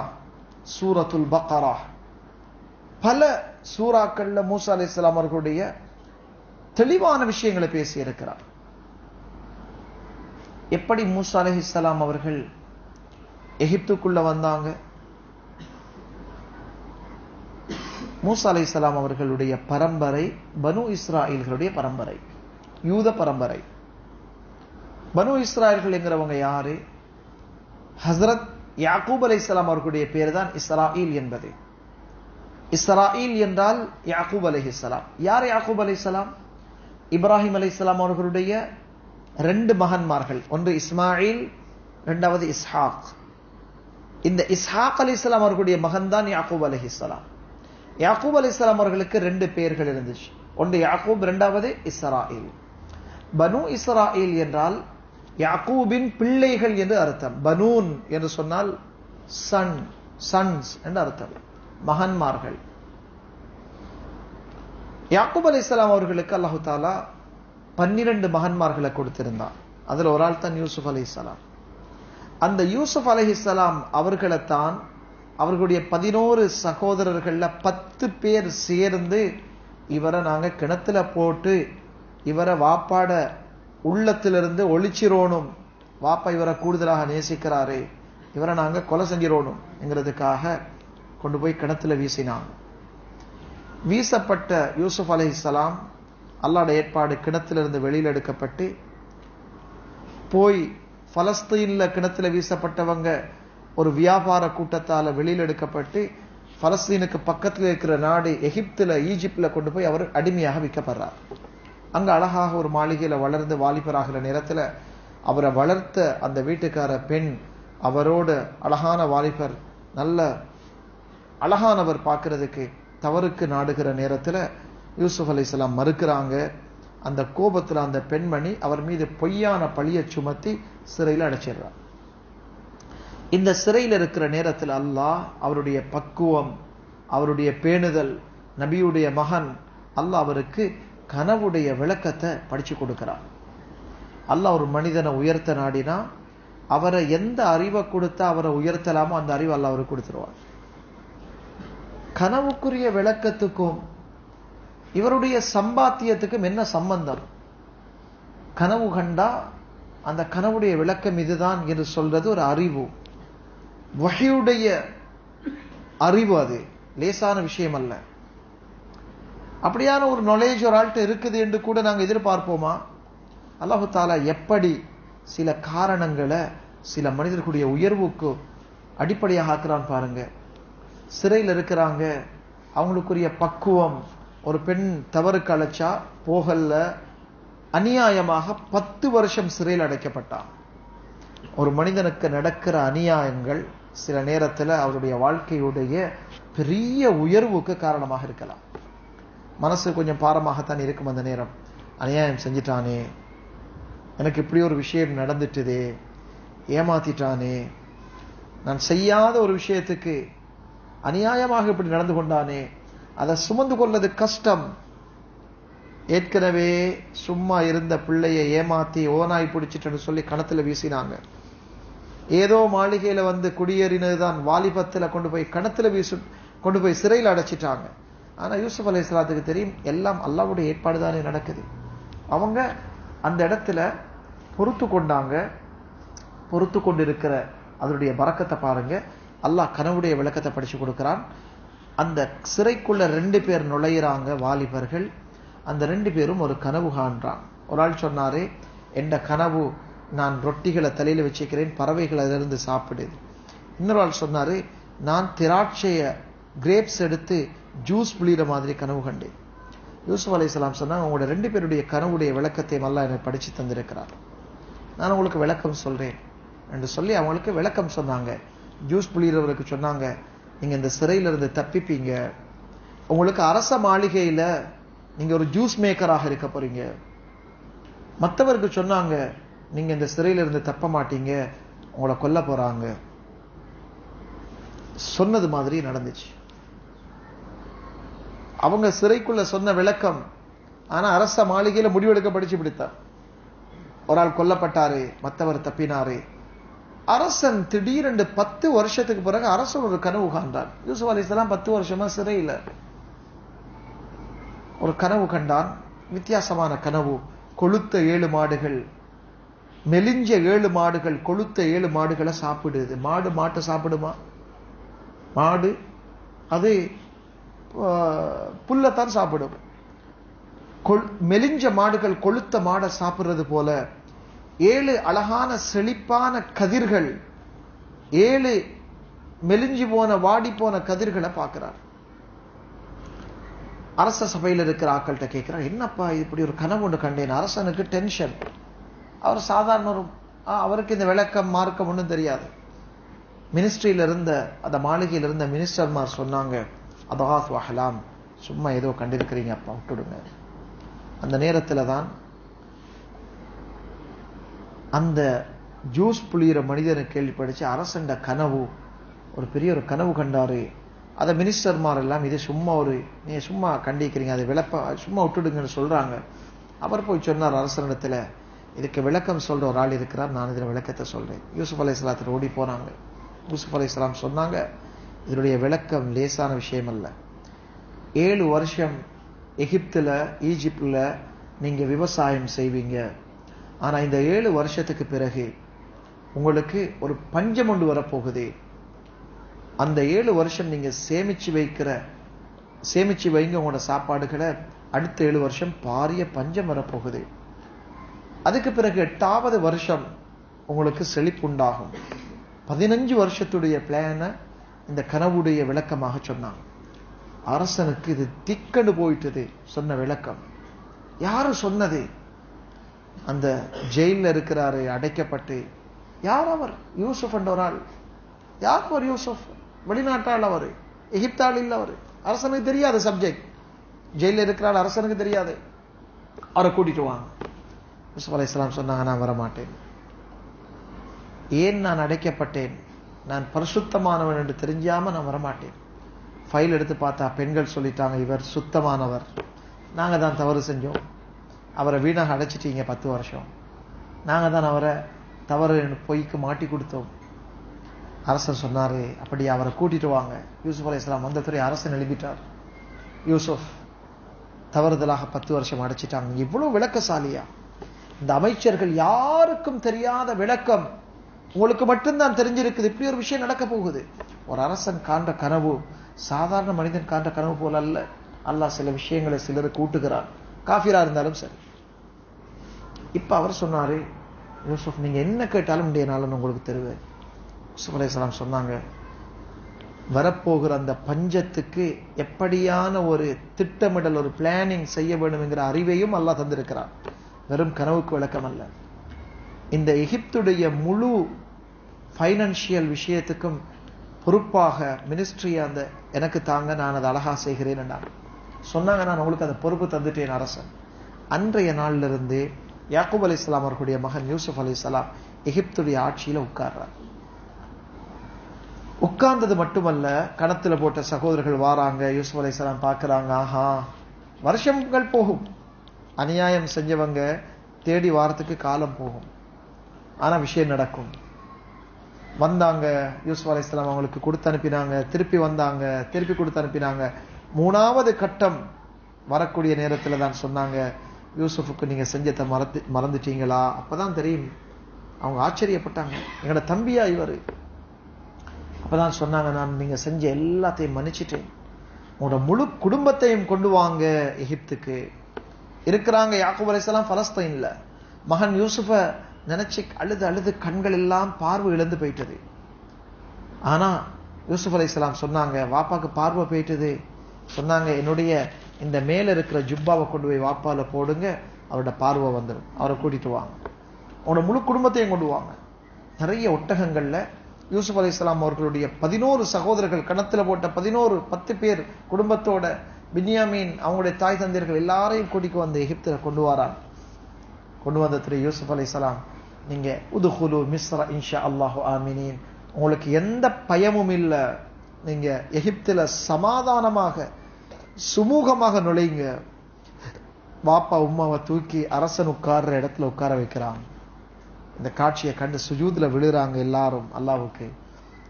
சூரத்துல் பக்ரா, பல சூறாக்கள்ல மூசா அலைஹிஸ்ஸலாம் அவர்களுடைய தெளிவான விஷயங்களை பேசி இருக்கிறார். எப்படி மூசா அலைஹிஸ்ஸலாம் அவர்கள் எகிப்துக்குள்ள வந்தாங்க, மூசா அலைஹிஸ்ஸலாம் அவர்களுடைய பரம்பரை பனு இஸ்ராயீல்களுடைய பரம்பரை, யூத பரம்பரை. பனு இஸ்ராயீல்கள் என்கிறவங்க யாரு? ஹஸ்ரத் யாக்கூப் அலைஹிஸ்ஸலாம் அவர்களுடைய பேர் தான் இஸ்ராயீல் என்பது. இஸ்ராயீல் என்றால் யாக்கூப் அலைஹிஸ்ஸலாம். யார் யாக்கூப் அலைஹிஸ்ஸலாம்? இப்ராஹிம் அலைஹிஸ்ஸலாம் அவர்களுடைய 2 மகன்மார்கள், ஒன்று இஸ்மாயில், இரண்டாவது இஸ்ஹாக். இந்த இஸ்ஹாக் அலைஹிஸ்ஸலாம் அவர்களுடைய மகன் தான் யாக்கூப் அலைஹிஸ்ஸலாம். யாக்கூப் அலைஹிஸ்ஸலாம் அவர்களுக்கு 2 பெயர்கள் இருந்துச்சு, ஒன்று யாக்கூப், இரண்டாவது இஸ்ராயீல். பனு இஸ்ராயீல் என்றால் யாக்கூபின் பிள்ளைகள் என்று அர்த்தம். பனூன் என்று சொன்னால் சன்ஸ் என்று அர்த்தம், மகன்மார்கள். யாக்கூப் அலைஹிஸ்ஸலாம் அவர்களுக்கு அல்லாஹ் தஆலா 12 மகன்மார்களை கொடுத்திருந்தார். அதுல ஒரு ஆள் தான் யூசுப் அலைஹிஸ்ஸலாம். அந்த யூசுப் அலைஹிஸ்ஸலாம் அவர்களைத்தான் அவர்களுடைய 11 சகோதரர்கள்ல 10 பேர் சேர்ந்து இவரை நாங்க கிணத்துல போட்டு இவரை வாப்பாட உள்ளத்திலிருந்து ஒளிச்சிரோணும், வாப்பா இவரை கூடுதலாக நேசிக்கிறாரு, இவரை நாங்க கொலை செஞ்சிரோணும் என்கிறதுக்காக கொண்டு போய் கிணத்துல வீசினாங்க. வீசப்பட்ட யூசுப் அலைஹிஸ்ஸலாம் அல்லாஹ்வுடைய ஏற்பாடு கிணத்திலிருந்து வெளியில் எடுக்கப்பட்டு போய் பலஸ்தீன்ல கிணத்துல வீசப்பட்டவங்க ஒரு வியாபார கூட்டத்தால வெளியில் எடுக்கப்பட்டு பலஸ்தீனுக்கு பக்கத்தில் இருக்கிற நாடு எகிப்துல, ஈஜிப்ட்ல கொண்டு போய் அவர் அடிமையாக விற்கப்படுறார். அங்க அழகாக ஒரு மாளிகையில வளர்ந்து வாலிபராகிற நேரத்துல அவரை வளர்த்த அந்த வீட்டுக்கார பெண், அவரோட அழகான வாலிபர், நல்ல அழகானவர், பார்க்கிறதுக்கு தவறுக்கு நாடுகிற நேரத்துல யூசுப் அலைஹிஸ்ஸலாம் மறுக்கிறாங்க. அந்த கோபத்துல அந்த பெண்மணி அவர் மீது பொய்யான பழியை சுமத்தி சிறையில் அடைச்சிடுறார். இந்த சிறையில் இருக்கிற நேரத்தில் அல்லாஹ் அவருடைய பக்குவம், அவருடைய பேணுதல், நபியுடைய மகன், அல்லாஹ் அவருக்கு கனவுடைய விளக்கத்தை படிச்சு கொடுக்கிறார். அல்லாஹ் ஒரு மனிதனை உயர்த்த நாடினா அவரை எந்த அறிவை கொடுத்தா அவரை உயர்த்தலாமோ அந்த அறிவு அல்லாஹ் அவருக்கு கொடுத்துருவார். கனவுக்குரிய விளக்கத்துக்கும் இவருடைய சம்பாத்தியத்துக்கும் என்ன சம்பந்தம்? கனவு கண்டா அந்த கனவுடைய விளக்கம் இதுதான் என்று சொல்றது ஒரு அறிவு, வஹியுடைய அறிவு. அது லேசான விஷயம் அல்ல. அப்படியான ஒரு நாலேஜ் ஒரு ஆள்கிட்ட இருக்குது என்று கூட நாங்கள் எதிர்பார்ப்போமா? அல்லாஹு தாலா எப்படி சில காரணங்களை சில மனிதர்களுடைய உயர்வுக்கு அடிப்படையாக ஆக்குறான் பாருங்க. சிறையில் இருக்கிறாங்க, அவங்களுக்குரிய பக்குவம், ஒரு பெண் தவறுக்கு அழைச்சா போகல, அநியாயமாக 10 வருஷம் சிறையில் அடைக்கப்பட்டான். ஒரு மனிதனுக்கு நடக்கிற அநியாயங்கள் சில நேரத்தில் அவருடைய வாழ்க்கையுடைய பெரிய உயர்வுக்கு காரணமாக இருக்கலாம். மனசு கொஞ்சம் பாரமாகத்தான் இருக்கும். அந்த நேரம் அநியாயம் செஞ்சிட்டானே, எனக்கு இப்படி ஒரு விஷயம் நடந்துட்டுதே, ஏமாத்திட்டானே, நான் செய்யாத ஒரு விஷயத்துக்கு அநியாயமாக இப்படி நடந்து கொண்டானே, அதை சுமந்து கொள்வது கஷ்டம். ஏற்கனவே சும்மா இருந்த பிள்ளையை ஏமாத்தி ஓனாய் பிடிச்சிட்டு சொல்லி கணத்துல வீசினாங்க. ஏதோ மாளிகையில வந்து குடியேறினதுதான் வாலிபத்துல கொண்டு போய் கணத்துல கொண்டு போய் சிறையில் அடைச்சிட்டாங்க. ஆனா யூசுப் அலைஹிஸ்ஸலாத்துக்கு தெரியும் எல்லாம் அல்லாஹ்வுடைய ஏற்பாடு தானே நடக்குது. அவங்க அந்த இடத்துல பொறுத்து கொண்டாங்க. பொறுத்து கொண்டிருக்கிற அதனுடைய பரக்கத்தை பாருங்க. அல்லாஹ் கனவுடைய விளக்கத்தை படிச்சு கொடுக்கிறான். அந்த சிறைக்குள்ள 2 பேர் நுழையிறாங்க, வாலிபர்கள். அந்த 2 பேரும் ஒரு கனவு காண்றான். ஒரு ஆள் சொன்னாரு, என்ற கனவு நான் ரொட்டிகளை தலையில வச்சுக்கிறேன், பறவைகள் அதிலிருந்து சாப்பிடுது. இன்னொரு ஆள் சொன்னாரு, நான் திராட்சைய கிரேப்ஸ் எடுத்து ஜூஸ் புளிகிற மாதிரி கனவு கண்டேன். யூசுப் அலைஹிஸ்ஸலாம் சொன்னாங்க, உங்களோட 2 பேருடைய கனவுடைய விளக்கத்தை அல்லாஹ் எனக்கு படிச்சு தந்திருக்கிறார், நான் உங்களுக்கு விளக்கம் சொல்றேன் என்று சொல்லி அவங்களுக்கு விளக்கம் சொன்னாங்க. ஜூஸ் புளிகிறவருக்கு சொன்னாங்க, நீங்க இந்த சிறையிலிருந்து தப்பிப்பீங்க, உங்களுக்கு அரச மாளிகையில நீங்க ஒரு ஜூஸ் மேக்கராக இருக்க போறீங்க. மற்றவருக்கு சொன்னாங்க, நீங்க இந்த சிறையிலிருந்து தப்ப மாட்டீங்க, உங்களை கொல்ல போறாங்க. சொன்னது மாதிரி நடந்துச்சு. அவங்க சிறைக்குள்ள சொன்ன விளக்கம், ஆனா அரச மாளிகையில முடிவெடுக்க படிச்சு பிடித்தார். ஒரு ஆள் கொல்லப்பட்டாரு, மற்றவர் தப்பினாரு. அரசன் திடீரென்று 10 வருஷத்துக்கு பிறகு அரசன் ஒரு கனவு காண்டான். யூசுப் அலைஹிஸ்ஸலாம் 10 வருஷமா சிறையில் ஒரு கனவு கண்டான். வித்தியாசமான கனவு. கொளுத்த 7 மாடுகள், மெலிஞ்ச 7 மாடுகள் கொளுத்த 7 மாடுகளை சாப்பிடுது. மாட்டை சாப்பிடுமா? மாடு அது புல்லத்தான் சாப்பிடும். மெலிஞ்ச மாடுகள் கொளுத்த மாடை சாப்பிடுறது போல 7 அழகான செழிப்பான கதிர்கள், 7 மெலிஞ்சு போன வாடி போன கதிர்களை பார்க்கிறார். அரச சபையில் இருக்கிற ஆக்கள்கிட்ட கேட்கிறார், என்னப்பா இப்படி ஒரு கனவு ஒன்று கண்டேன். அரசனுக்கு டென்ஷன். அவர் சாதாரண அவருக்கு இந்த விளக்கம் மார்க்கம் ஒன்றும் தெரியாது. மினிஸ்ட்ரியில இருந்த அந்த மாளிகையில் இருந்த மினிஸ்டர்மார் சொன்னாங்க, அதஹாஸ் வஹலாம், சும்மா ஏதோ கண்டிருக்கிறீங்க அப்பா, விட்டுடுங்க. அந்த நேரத்துல தான் அந்த ஜூஸ் புளிகிற மனிதனை கேள்விப்படிச்சு அரசண்ட கனவு, ஒரு பெரிய ஒரு கனவு கண்டாரு. அதை மினிஸ்டர்மார் எல்லாம் இது சும்மா நீங்க சும்மா கண்டிக்கிறீங்க, அதை சும்மா விட்டுடுங்கன்னு சொல்றாங்க. அவர் போய் சொன்னார் அரசனிடத்துல, இதுக்கு விளக்கம் சொல்ற ஒரு ஆள் இருக்கிறார், நான் இதுல விளக்கத்தை சொல்றேன். யூசுப் அலைஹிஸ்ஸலாத்துக்கு ஓடி போனாங்க. யூசுப் அலைஹிஸ்ஸலாம் சொன்னாங்க, இதனுடைய விளக்கம் லேசான விஷயம் அல்ல. 7 வருஷம் எகிப்துல ஈஜிப்ட்ல நீங்க விவசாயம் செய்வீங்க. ஆனா இந்த 7 வருஷத்துக்கு பிறகு உங்களுக்கு ஒரு பஞ்சம் ஒன்று வரப்போகுது. அந்த 7 வருஷம் நீங்க சேமிச்சு வைங்க உங்களோட சாப்பாடுகளை. அடுத்த 7 வருஷம் பாரிய பஞ்சம் வரப்போகுது. அதுக்கு பிறகு 8வது வருஷம் உங்களுக்கு செழிப்புண்டாகும். 15 வருஷத்துடைய பிளான இந்த கனவுடைய விளக்கமாக சொன்னாங்க. அரசனுக்கு இது திக்கண்டு போயிட்டது. சொன்ன விளக்கம் யாரு சொன்னது? அந்த ஜெயில இருக்கிறாரு அடைக்கப்பட்டு. யார் அவர்? யூசுப் என்ற ஒரு ஆள். யார் அவர் யூசுப்? வெளிநாட்டாள் அவர், எகிப்தாள் இல்ல அவர். அரசனுக்கு தெரியாது சப்ஜெக்ட். ஜெயில இருக்கிறாள், அரசனுக்கு தெரியாது. அவரை கூட்டிட்டு வாங்க. யூசுப் அலைஹிஸ்ஸலாம் சொன்னாங்க, நான் வரமாட்டேன். ஏன் நான் அடைக்கப்பட்டேன்? நான் பரிசுத்தமானவன் என்று தெரிஞ்சாம நான் வரமாட்டேன். ஃபைல் எடுத்து பார்த்தா பெண்கள் சொல்லிட்டாங்க, இவர் சுத்தமானவர், நாங்க தான் தவறு செஞ்சோம், அவரை வீணாக அடைச்சிட்டீங்க 10 வருஷம், நாங்க தான் அவரை தவறு பொய்க்கு மாட்டி கொடுத்தோம். அரசர் சொன்னாரு, அப்படி அவரை கூட்டிட்டு வாங்க. யூசுப் அலைஹிஸ்ஸலாம் வந்த துறை அரசன் எழுப்பிட்டார், யூசுப் தவறுதலாக 10 வருஷம் அடைச்சிட்டாங்க. இவ்வளவு விளக்கசாலியா? இந்த அமைச்சர்கள் யாருக்கும் தெரியாத விளக்கம் உங்களுக்கு மட்டும்தான் தெரிஞ்சிருக்குது. இப்படி ஒரு விஷயம் நடக்க போகுது. ஒரு அரசன் காண்ற கனவு சாதாரண மனிதன் காண்ற கனவு போல அல்ல. அல்லாஹ் சில விஷயங்களை சிலருக்கு கூட்டுகிறார், காஃபிரா இருந்தாலும் சரி. இப்ப அவர் சொன்னாரு, யூசுப் நீங்க என்ன கேட்டாலும் இன்றைய நாள் உங்களுக்கு தருவேன். யூசுப் அலைஹிஸ்ஸலாம் சொன்னாங்க, வரப்போகிற அந்த பஞ்சத்துக்கு எப்படியான ஒரு திட்டமிடல், ஒரு பிளானிங் செய்ய வேண்டும் என்கிற அறிவையும் அல்லாஹ் தந்திருக்கிறார். வெறும் கனவுக்கு விளக்கம் அல்ல. இந்த எகிப்துடைய முழு ஃபைனான்சியல் விஷயத்துக்கும் பொறுப்பாக மினிஸ்ட்ரி அந்த எனக்கு தாங்க, நான் அதை அழகா செய்கிறேன் சொன்னாங்க. நான் உங்களுக்கு அந்த பொறுப்பு தந்துட்டேன் அரசன். அன்றைய நாளிலிருந்து யாக்கூப் அலைஹிஸ்ஸலாம் அவர்களுடைய மகன் யூசுப் அலைஹிஸ்ஸலாம் எகிப்துடைய ஆட்சியில உட்கார்றார். உட்கார்ந்தது மட்டுமல்ல, கணத்துல போட்ட சகோதரர்கள் வாராங்க, யூசுப் அலைஹிஸ்ஸலாம் பார்க்கறாங்க. ஆஹா, வருஷங்கள் போகும். அநியாயம் செஞ்சவங்க தேடி வாரத்துக்கு காலம் போகும். ஆனா விஷயம் நடக்கும். வந்தாங்க, யூசுப் அலைஹிஸ்ஸலாம் அவங்களுக்கு கொடுத்து அனுப்பினாங்க. திருப்பி வந்தாங்க, திருப்பி கொடுத்து அனுப்பினாங்க. 3வது கட்டம் வரக்கூடிய நேரத்துல தான் சொன்னாங்க, யூசுஃபுக்கு நீங்க செஞ்சதை மறந்துட்டீங்களா? அப்பதான் தெரியும். அவங்க ஆச்சரியப்பட்டாங்க, எங்களோட தம்பியா இவரு. அப்பதான் சொன்னாங்க, நான் நீங்க செஞ்ச எல்லாத்தையும் மன்னிச்சிட்டேன். உங்களோட முழு குடும்பத்தையும் கொண்டு வாங்க எகிப்துக்கு. இருக்கிறாங்க யாக்கூப் அலைஹிஸ்ஸலாம் பலஸ்தீன்ல. மகன் யூசுஃப நினைச்சு அழுது அழுது கண்கள் எல்லாம் பார்வை இழந்து போயிட்டது. ஆனா யூசுப் அலைஹிஸ்ஸலாம் சொன்னாங்க, வாப்பாக்கு பார்வை போயிட்டது. சொன்னாங்க, என்னுடைய இந்த மேல இருக்கிற ஜுப்பாவை கொண்டு போய் வாப்பால போடுங்க, அவரோட பார்வை வந்துடும். அவரை கூட்டிட்டு வாங்க, அவரோட முழு குடும்பத்தையும் கொண்டு வாங்க. நிறைய ஒட்டகங்கள்ல யூசுப் அலைஹிஸ்ஸலாம் அவர்களுடைய 11 சகோதரர்கள், கணத்துல போட்ட 10 பேர் குடும்பத்தோட, பின்யாமீன் அவங்களுடைய தாய் தந்தையர்கள் எல்லாரையும் கூட்டிட்டு வந்து எகிப்துல கொண்டு வராங்க. கொண்டு வந்த திரு யூசுப் அலைஹிஸ்ஸலாம், நீங்க உதுகுலு மிஸ்ர இன்ஷா அல்லாஹு ஆமினீன், உங்களுக்கு எந்த பயமும் இல்ல, நீங்க எகிப்துல சமாதானமாக சுமூகமாக நுழைங்க. வாப்பா உம்மாவை தூக்கி அரசன் உட்கார்ற இடத்துல உட்கார வைக்கிறாங்க. இந்த காட்சியை கண்டு சுஜூதுல விழுறாங்க எல்லாரும் அல்லாஹ்வுக்கு.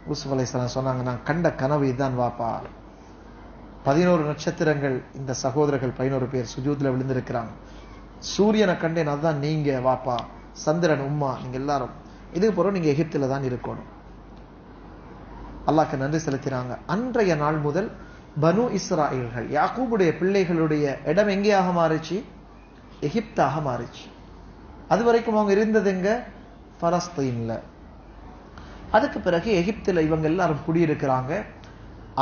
யூசுப் அலைஹிஸ்ஸலாம் சொன்னாங்க, நான் கண்ட கனவு இதுதான் வாப்பா. 11 நட்சத்திரங்கள், இந்த சகோதரர்கள் 11 பேர் சுஜூதுல விழுந்திருக்கிறாங்க. சூரியனை கண்டேன், அதுதான் நீங்க வாப்பா. சந்திரன் உம்மா, நீங்க எல்லாரும். இதுக்கு பிறகு நீங்க எகிப்துல தான் இருக்கணும். அல்லாஹ்க்கு நன்றி செலுத்தினாங்க. அன்றைய நாள் முதல் பனு இஸ்ராயல்கள், யாக்கூபுடைய பிள்ளைகளுடைய இடம் எங்கேயாக மாறிச்சு? எகிப்தாக மாறிச்சு. அது வரைக்கும் அவங்க இருந்தது எங்க? பலஸ்தீன்ல. அதுக்கு பிறகு எகிப்துல இவங்க எல்லாரும் குடியிருக்கிறாங்க.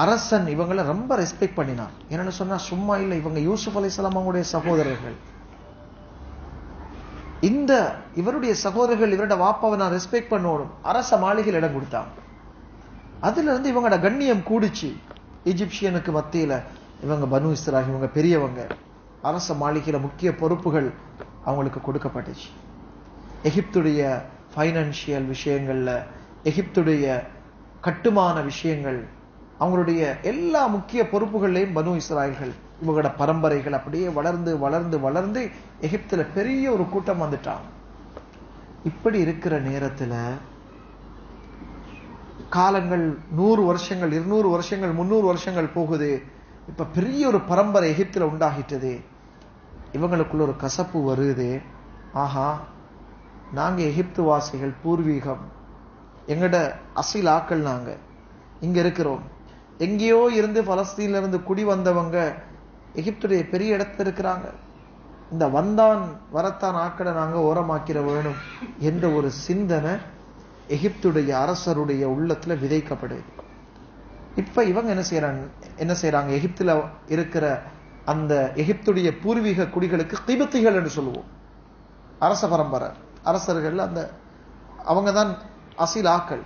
அரசன் இவங்களை ரொம்ப ரெஸ்பெக்ட் பண்ணினார். என்னன்னு சொன்னா, சும்மா இல்ல, இவங்க யூசுப் அலைஹிஸ்ஸலாம் அவங்களுடைய சகோதரர்கள். இந்த இவருடைய சகோதரர்கள், இவரோட வாப்பாவை நான் ரெஸ்பெக்ட் பண்ணணும். அரச மாளிகையில் இடம் கொடுத்தாங்க. அதுல இருந்து இவங்களோட கண்ணியம் கூடிச்சு. எஜிப்சியனுக்கு மத்தியில இவங்க பனு இஸ்ராயல், இவங்க பெரியவங்க. அரச மாளிகையில முக்கிய பொறுப்புகள் அவங்களுக்கு கொடுக்கப்பட்டுச்சு. எகிப்துடைய ஃபைனான்சியல் விஷயங்கள்ல, எகிப்துடைய கட்டுமான விஷயங்கள், அவங்களுடைய எல்லா முக்கிய பொறுப்புகளையும் பனு இஸ்ராயல்கள், இவங்களோட பரம்பரைகள் அப்படியே வளர்ந்து வளர்ந்து வளர்ந்து எகிப்துல பெரிய ஒரு கூட்டம் வந்துட்டாங்க. இப்படி இருக்கிற நேரத்துல காலங்கள் 100 வருஷங்கள், 200 வருஷங்கள், 300 வருஷங்கள் போகுது. இப்ப பெரிய ஒரு பரம்பரை எகிப்துல உண்டாகிட்டது. இவங்களுக்குள்ள ஒரு கசப்பு வருது. ஆஹா, நாங்க எகிப்து வாசிகள், பூர்வீகம், எங்கட அசில் ஆக்கள், நாங்க இங்க இருக்கிறோம். எங்கேயோ இருந்து பலஸ்தீன்ல இருந்து குடி வந்தவங்க எகிப்துடைய பெரிய இடத்துல இருக்கிறாங்க. இந்த வந்தான் வரத்தான் ஆக்களை நாங்க ஓரமாக்கிற வேணும் என்ற ஒரு சிந்தனை எகிப்துடைய அரசருடைய உள்ளத்துல விதைக்கப்படுது. இப்ப இவங்க என்ன செய்யறாங்க? எகிப்துல இருக்கிற அந்த எகிப்துடைய பூர்வீக குடிகளுக்கு கிபத்திகள் என்று சொல்லுவோம். அரச பரம்பரை அரசர்கள், அந்த அவங்க தான் அசீல் ஆக்கள்.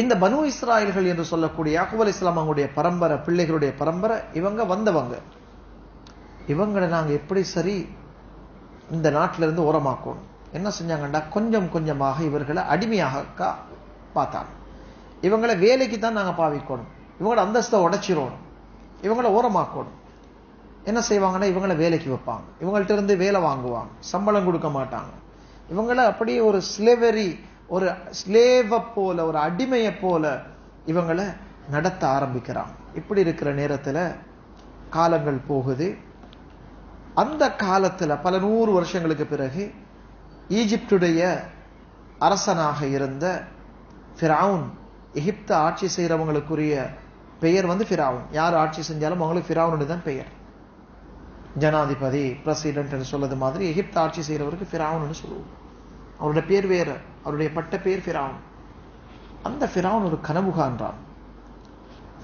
இந்த பனு இஸ்ராயல்கள் என்று சொல்லக்கூடிய யாக்கூப் அலைஹிஸ்ஸலாம் அவங்களுடைய பரம்பரை, பிள்ளைகளுடைய பரம்பரை, இவங்க வந்தவங்க. இவங்களை நாங்க எப்படி சரி இந்த நாட்டில இருந்து ஓரமாக்கணும்? என்ன செஞ்சாங்கண்டா, கொஞ்சம் கொஞ்சமாக இவர்களை அடிமையாக பார்த்தாங்க. இவங்களை வேலைக்கு தான் நாங்க பாவிக்கணும், இவங்களோட அந்தஸ்தை உடைச்சிடணும், இவங்களை ஓரமாக்கணும். என்ன செய்வாங்கன்னா, இவங்களை வேலைக்கு வைப்பாங்க, இவங்கள்ட்ட இருந்து வேலை வாங்குவாங்க, சம்பளம் கொடுக்க மாட்டாங்க. இவங்களை அப்படியே ஒரு ஸ்லேவரி, ஒரு ஸ்லேவ போல, ஒரு அடிமையை போல இவங்களை நடத்த ஆரம்பிக்கிறாங்க. இப்படி இருக்கிற நேரத்துல காலங்கள் போகுது. அந்த காலத்துல பல 100 வருஷங்களுக்கு பிறகு ஈஜிப்டுடைய அரசனாக இருந்த ஃபிரவுன், எகிப்து ஆட்சி செய்யறவங்களுக்குரிய பெயர் ஃபிரவுன். யார் ஆட்சி செஞ்சாலும் அவங்களுக்கு ஃபிரவுன் தான் பெயர். ஜனாதிபதி, பிரசிடென்ட் என்று சொல்றது மாதிரி எகிப்து ஆட்சி செய்யறவருக்கு ஃபிரவுன் சொல்லுவோம். அவருடைய பேர் வேற, அவருடைய பட்ட பேர் ஃபிரவுன். அந்த ஃபிரவுன் ஒரு கனவு காண்றான்.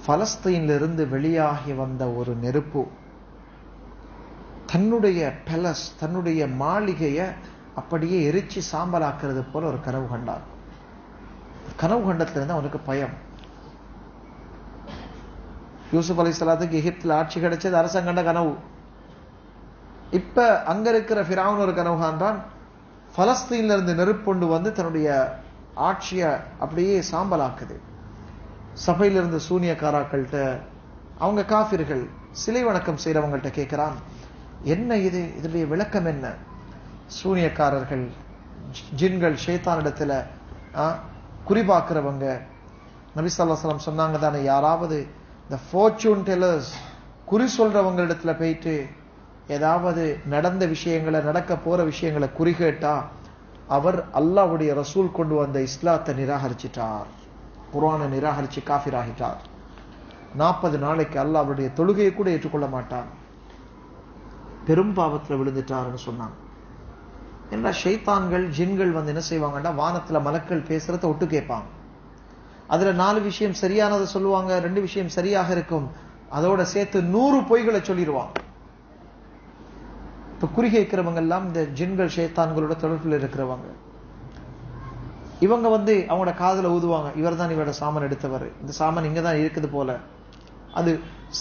பலஸ்தீனிலிருந்து வெளியாகி வந்த ஒரு நெருப்பு தன்னுடைய பேலஸ், தன்னுடைய மாளிகையை அப்படியே எரிச்சு சாம்பலாக்குறது போல ஒரு கனவு கண்டார். கனவு கண்டத்துல இருந்து அவனுக்கு பயம். யூசுப் அலைஹிஸ்ஸலாத்துக்கு எகிப்துல ஆட்சி கிடைச்சது அரசன் கண்ட கனவு. இப்ப அங்க இருக்கிற ஃபிரௌன் ஒரு கனவு காண்றான். பலஸ்தீன்ல இருந்து நெருப்பொண்டு வந்து தன்னுடைய ஆட்சியை அப்படியே சாம்பலாக்குது. சபையில இருந்து சூனியக்காராக்கள்கிட்ட, அவங்க காஃபிர்கள் சிலை வணக்கம் செய்யறவங்கள்ட்ட கேட்கிறான், என்ன இது, இதனுடைய விளக்கம் என்ன? சூனியக்காரர்கள், ஜின்கள், ஷைத்தானிடத்துல குறிபாக்குறவங்க. நபி ஸல்லல்லாஹு அலைஹி வஸல்லம் சொன்னாங்க தானே, யாராவது இந்த ஃபார்ச்சூன் டெல்லர்ஸ், குறி சொல்றவங்க இடத்துல போயிட்டு ஏதாவது நடந்த விஷயங்களை, நடக்க போற விஷயங்களை குறி கேட்டா அவர் அல்லாஹ்வுடைய ரசூல் கொண்டு வந்த இஸ்லாத்தை நிராகரிச்சிட்டார், குர்ஆனை நிராகரிச்சு காஃபிர் ஆகிட்டார். 40 நாளைக்கு அல்லாஹ்வுடைய தொழுகையை கூட ஏற்றுக்கொள்ள மாட்டார், பெரும் பாவத்துல விழுந்துட்டார்னு சொன்னாங்க. என்ன ஷைத்தான்கள், ஜின்கள் வந்து என்ன செய்வாங்கன்னா, வானத்துல மலக்கள் பேசுறத ஒட்டு கேட்பாங்க. அதுல 4 விஷயம் சரியானதை சொல்லுவாங்க, 2 விஷயம் சரியாக இருக்கும், அதோட சேர்த்து 100 பொய்களை சொல்லிடுவாங்க. இப்ப குறி கேட்கிறவங்க எல்லாம் இந்த ஜின்கள், ஷைத்தான்களோட தொடர்பில் இருக்கிறவங்க. இவங்க வந்து அவங்களோட காதுல ஊதுவாங்க, இவர் தான் இவரோட சாமான் எடுத்தவர், இந்த சாமான் இங்கதான் இருக்குது போல. அது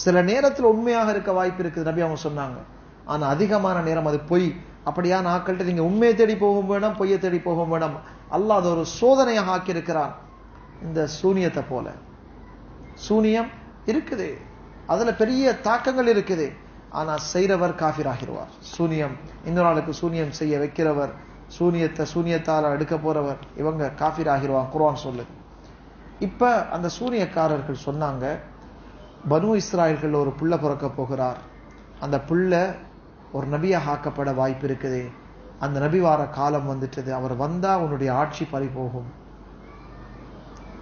சில நேரத்தில் உண்மையாக இருக்க வாய்ப்பு இருக்குது, நபி அவங்க சொன்னாங்க. ஆனா அதிகமான நேரம் அது பொய். அப்படியா நாக்கள்கிட்ட நீங்க உண்மையை தேடி போகும் வேண்டாம், பொய்யை தேடி போகும் வேண்டாம். அல்லாஹ் அது ஒரு சோதனையாக ஆக்கி இருக்கிறான். இந்த சூனியத்தை போல சூனியம் இருக்குது, அதுல பெரிய தாக்கங்கள் இருக்குது. ஆனா செய்றவர் காஃபிர் ஆகிடுவார். சூனியம், இன்னொரு ஆளுக்கு சூனியம் செய்ய வைக்கிறவர், சூனியத்தால எடுக்க போறவர், இவங்க காஃபிர் ஆகிடுவாங்க, குர்ஆன் சொல்லுது. இப்ப அந்த சூனியக்காரர்கள் சொன்னாங்க, பனு இஸ்ராயல்கள் ஒரு புள்ள பிறக்க போகிறார், அந்த புள்ள ஒரு நபியாக ஆக்கப்பட வாய்ப்பு இருக்குது, அந்த நபி வார காலம் வந்துட்டது, அவர் வந்தா உன்னுடைய ஆட்சி பறி போகும்.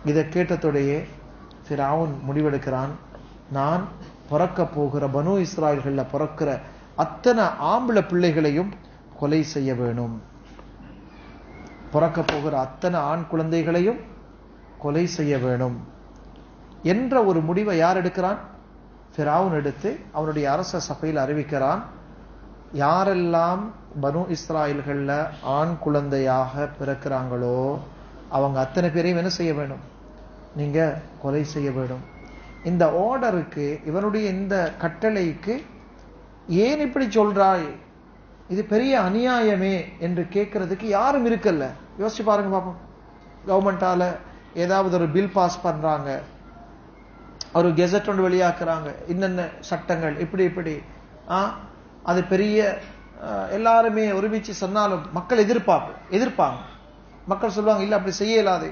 இதை கேட்டதோடையே ஃபிரௌன் முடிவெடுக்கிறான், நான் பிறக்க போகிற பனு இஸ்ராயல்கள்ல பிறக்கிற அத்தனை ஆம்பளை பிள்ளைகளையும் கொலை செய்ய வேணும், பிறக்க போகிற அத்தனை ஆண் குழந்தைகளையும் கொலை செய்ய வேணும் என்ற ஒரு முடிவை யார் எடுக்கிறான்? ஃபிரௌன் எடுத்து அவனுடைய அரச சபையில் அறிவிக்கிறான், யாரெல்லாம் பனு இஸ்ராயல்கள்ல ஆண் குழந்தையாக பிறக்கிறாங்களோ அவங்க அத்தனை பேரையும் என்ன செய்ய வேணும்? நீங்க கொலை செய்ய வேணும். இந்த ஆர்டருக்கு, இவனுடைய இந்த கட்டளைக்கு ஏன் இப்படி சொல்றாய், இது பெரிய அநியாயமே என்று கேட்கறதுக்கு யாரும் இருக்கல்ல. யோசிச்சு பாருங்க பாப்போம். கவர்மெண்டால ஏதாவது ஒரு பில் பாஸ் பண்றாங்க, ஒரு கெசட் ஒன்று வெளியாக்குறாங்க, இன்னென்ன சட்டங்கள் இப்படி இப்படி, அது பெரிய எல்லாருமே ஒருமிச்சு சொன்னாலும் மக்கள் எதிர்ப்பாங்க. மக்கள் சொல்லுவாங்க, இல்ல அப்படி செய்ய இயலாது.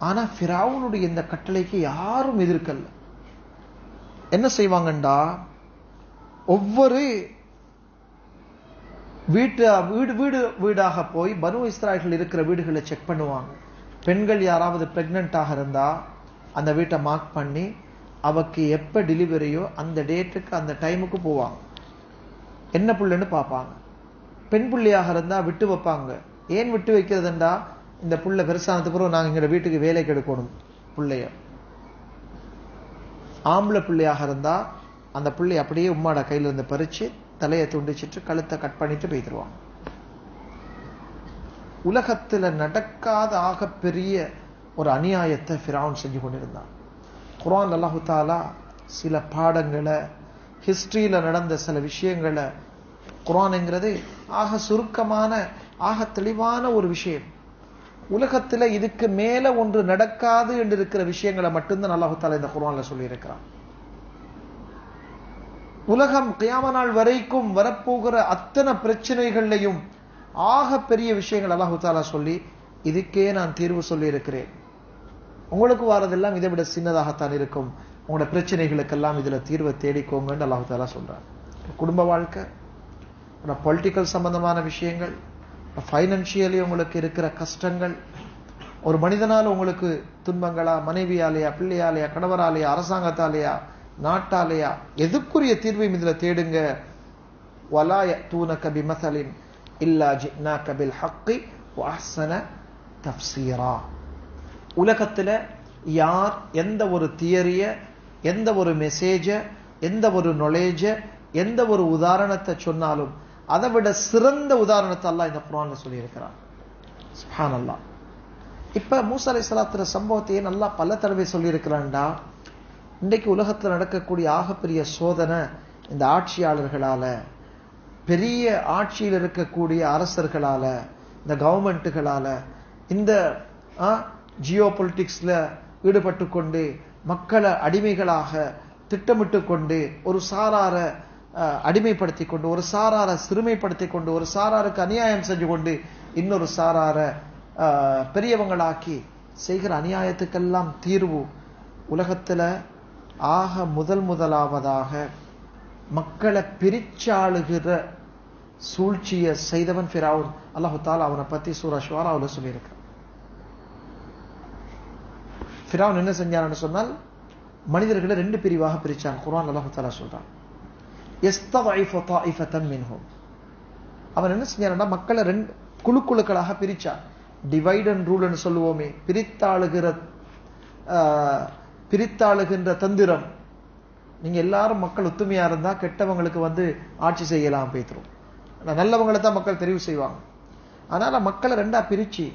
ஆனா ஃபிரௌனுடைய இந்த கட்டளைக்கு யாரும் எதிர்க்கல்ல. என்ன செய்வாங்கண்டா, ஒவ்வொரு வீடாக போய் பனு இஸ்ராயல்கள் இருக்கிற வீடுகளை செக் பண்ணுவாங்க. பெண்கள் யாராவது பிரெக்னன்ட்டாக இருந்தா அந்த வீட்டை மார்க் பண்ணி அவக்கு எப்ப டெலிவரியோ அந்த டேட்டுக்கு அந்த டைமுக்கு போவாங்க, என்ன புள்ளைன்னு பார்ப்பாங்க. பெண் புள்ளையாக இருந்தா விட்டு வைப்பாங்க. ஏன் விட்டு வைக்கிறதுண்டா, இந்த புள்ள பெருசானதுக்கு பிறகு நாங்க எங்க வீட்டுக்கு வேலைக்கு எடுக்கணும் புள்ளைய. ஆம்பளை பிள்ளையாக இருந்தா அந்த பிள்ளை அப்படியே உம்மாட கையில இருந்து பறிச்சு தலையை துண்டிச்சிட்டு கழுத்தை கட் பண்ணிட்டு போய்த்துருவாங்க. உலகத்துல நடக்காத ஆக பெரிய ஒரு அநியாயத்தை ஃபிரௌன் செஞ்சு கொண்டிருந்தான். குர்ஆன் அல்லாஹ் தஆலா சில பாடங்களை, ஹிஸ்டரியில நடந்த சில விஷயங்களை, குர்ஆன்ங்கிறது ஆக சுருக்கமான ஆக தெளிவான ஒரு விஷயம். உலகத்துல இதுக்கு மேல ஒன்று நடக்காது என்று இருக்கிற விஷயங்களை மட்டும்தான் அல்லாஹ் தஆலா இந்த குர்ஆன்ல சொல்லி இருக்கிறான். உலகம் கியாம நாள் வரைக்கும் வரப்போகிற அத்தனை பிரச்சனைகளையும் ஆக பெரிய விஷயங்கள் அல்லாஹ் தஆலா சொல்லி, இதுக்கே நான் தீர்வு சொல்லி இருக்கிறேன், உங்களுக்கு வாரதெல்லாம் இதை விட சின்னதாகத்தான் இருக்கும், உங்களோட பிரச்சனைகளுக்கெல்லாம் இதுல தீர்வை தேடிக்கோங்கன்னு அல்லாஹ் தஆலா சொல்றான். குடும்ப வாழ்க்கை, பொலிட்டிக்கல் சம்பந்தமான விஷயங்கள், ஃபைனான்சியலி உங்களுக்கு இருக்கிற கஷ்டங்கள், ஒரு மனிதனால உங்களுக்கு துன்பங்களா, மனைவியாலேயா, பிள்ளையாலேயா, கணவராலேயா, அரசாங்கத்தாலேயா, நாட்டாலேயா, எதுக்குரிய தீர்வையும் இதுல தேடுங்க. வலா யஅதூனக பிமஸலின் இல்லா ஜினாக பில் ஹக்கி வஅஹ்ஸன தஃப்ஸீரா. உலகத்துல யார் எந்த ஒரு தியரிய, எந்த ஒரு மெசேஜ, எந்த ஒரு நாலேஜ, எந்த ஒரு உதாரணத்தை சொன்னாலும் அதை விட சிறந்த உதாரணத்தை அல்லாஹ் இந்த குர்ஆன்ல சொல்லி இருக்கிறான். சுப்ஹானல்லாஹ். இப்ப மூசா அலைஹிஸ்ஸலாத்து சம்பவத்தையே நல்லா பல தடவை சொல்லி இருக்கிறான்டா. இன்றைக்கு உலகத்துல நடக்கக்கூடிய ஆகப்பெரிய சோதனை இந்த ஆட்சியாளர்களால, பெரிய ஆட்சியில் இருக்கக்கூடிய அரசர்களால, இந்த கவர்மெண்ட்டுகளால, இந்த ஜியோ பொலிட்டிக்ஸ்ல ஈடுபட்டு கொண்டு மக்களை அடிமைகளாக திட்டமிட்டு கொண்டு ஒரு சாரார அடிமைப்படுத்திக் கொண்டு, ஒரு சாரார சிறுமைப்படுத்திக் கொண்டு, ஒரு சாராருக்கு அநியாயம் செஞ்சு கொண்டு, இன்னொரு சாரார பெரியவங்களாக்கி செய்கிற அநியாயத்துக்கெல்லாம் தீர்வு உலகத்துல ஆக முதலாவதாக மக்களை பிரிச்சாளுகிற சூழ்ச்சியை செய்தவன் ஃபிரௌன். அல்லாஹ் தஆலா அவனை பத்தி சூரா ஷுஆராவுல சொல்லியிருக்கான். ஃபிரௌன் என்ன செஞ்சான்னு சொன்னால் மனிதர்களை ரெண்டு பிரிவாக பிரிச்சான். குர்ஆன் அல்லாஹ் தஆலா சொல்றான், யஸ்தضعف طائفة منهم. அவன் என்ன செஞ்சான்டா, மக்களை ரெண்டு குழுக்களாக பிரிச்சான். டிவைட் அண்ட் ரூல்னு சொல்லுவோமே, பிரித்தாளுகின்ற தந்திரம். நீங்க எல்லாரும் மக்கள் ஒத்துமையா இருந்தா கெட்டவங்களுக்கு ஆட்சி செய்யலாம் பேத்துரும், நல்லவங்களை தான் மக்கள் தெரிவு செய்வாங்க. அதனால மக்களை ரெண்டா பிரிச்சு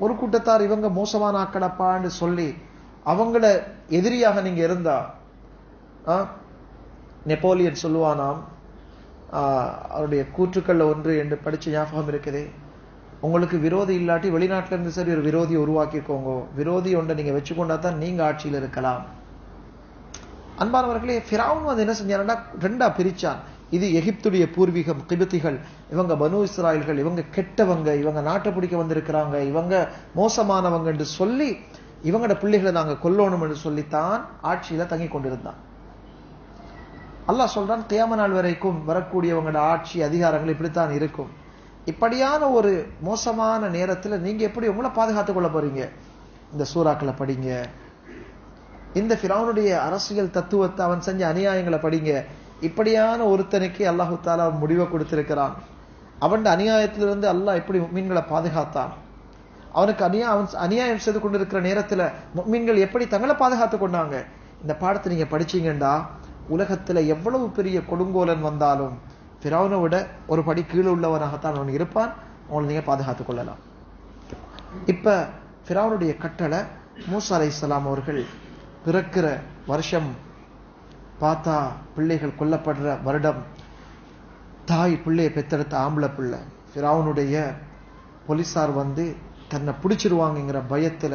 ஒரு கூட்டத்தார் இவங்க மோசமான ஆக்கடப்பான்னு சொல்லி அவங்கள எதிரியாக நீங்க இருந்தா, நெப்போலியன் சொல்லுவானாம், அவருடைய கூற்றுக்கள்ல ஒன்று என்று படிச்சு ஞாபகம் இருக்குது, உங்களுக்கு விரோதி இல்லாட்டி வெளிநாட்டில இருந்து சரி ஒரு விரோதியை உருவாக்கிக்கோங்க, விரோதி ஒன்றை நீங்க வச்சுக்கொண்டா தான் நீங்க ஆட்சியில் இருக்கலாம். அன்பானவர்களே, ஃபிரௌன் என்ன செஞ்சாருன்னா ரெண்டா பிரிச்சான். இது எகிப்துடைய பூர்வீகம் கிபித்திகள், இவங்க பனு இஸ்ராயல்கள், இவங்க கெட்டவங்க, இவங்க நாட்டை பிடிக்க வந்திருக்கிறாங்க, இவங்க மோசமானவங்க என்று சொல்லி இவங்களோட பிள்ளைகளை நாங்க கொல்லணும் என்று சொல்லித்தான் ஆட்சியில தங்கி கொண்டிருந்தான். அல்லாஹ் சொல்றான், கியாமத் நாள் வரைக்கும் வரக்கூடியவங்களோட ஆட்சி அதிகாரங்கள் இப்படித்தான் இருக்கும். இப்படியான ஒரு மோசமான நேரத்துல நீங்க எப்படி உங்களை பாதுகாத்துக் கொள்ள போறீங்க? இந்த சூறாக்களை படிங்க, இந்த ஃபிரௌனுடைய அரசியல் தத்துவத்தை, அவன் செஞ்ச அநியாயங்களை படிங்க. இப்படியான ஒருத்தனுக்கு அல்லாஹு தஆலா முடிவை கொடுத்திருக்கிறான். அவன் அநியாயத்திலிருந்து அல்லாஹ் எப்படி முஃமின்களை பாதுகாத்தான், அவனுக்கு அநியாயம் செய்து கொண்டிருக்கிற நேரத்துல முஃமின்கள் எப்படி தங்களை பாதுகாத்துக் கொண்டாங்க. இந்த பாடத்தை நீங்க படிச்சீங்கண்டா உலகத்துல எவ்வளவு பெரிய கொடுங்கோலன் வந்தாலும் ஃபிரௌனை விட ஒரு படி கீழே உள்ளவனாகத்தான் அவன் இருப்பான். அவனை நீங்க பாதுகாத்துக் கொள்ளலாம். இப்ப ஃபிரௌனுடைய கட்டளை, மூசா அலைஹிஸ்ஸலாம் அவர்கள் பிறக்கிற வருஷம் பார்த்தா பிள்ளைகள் கொல்லப்படுற வருடம், தாய் பிள்ளையை பெத்தெடுத்த ஆம்பளை பிள்ளை. ஃபிரௌனுடைய போலீசார் தன்னை பிடிச்சிருவாங்கிற பயத்துல,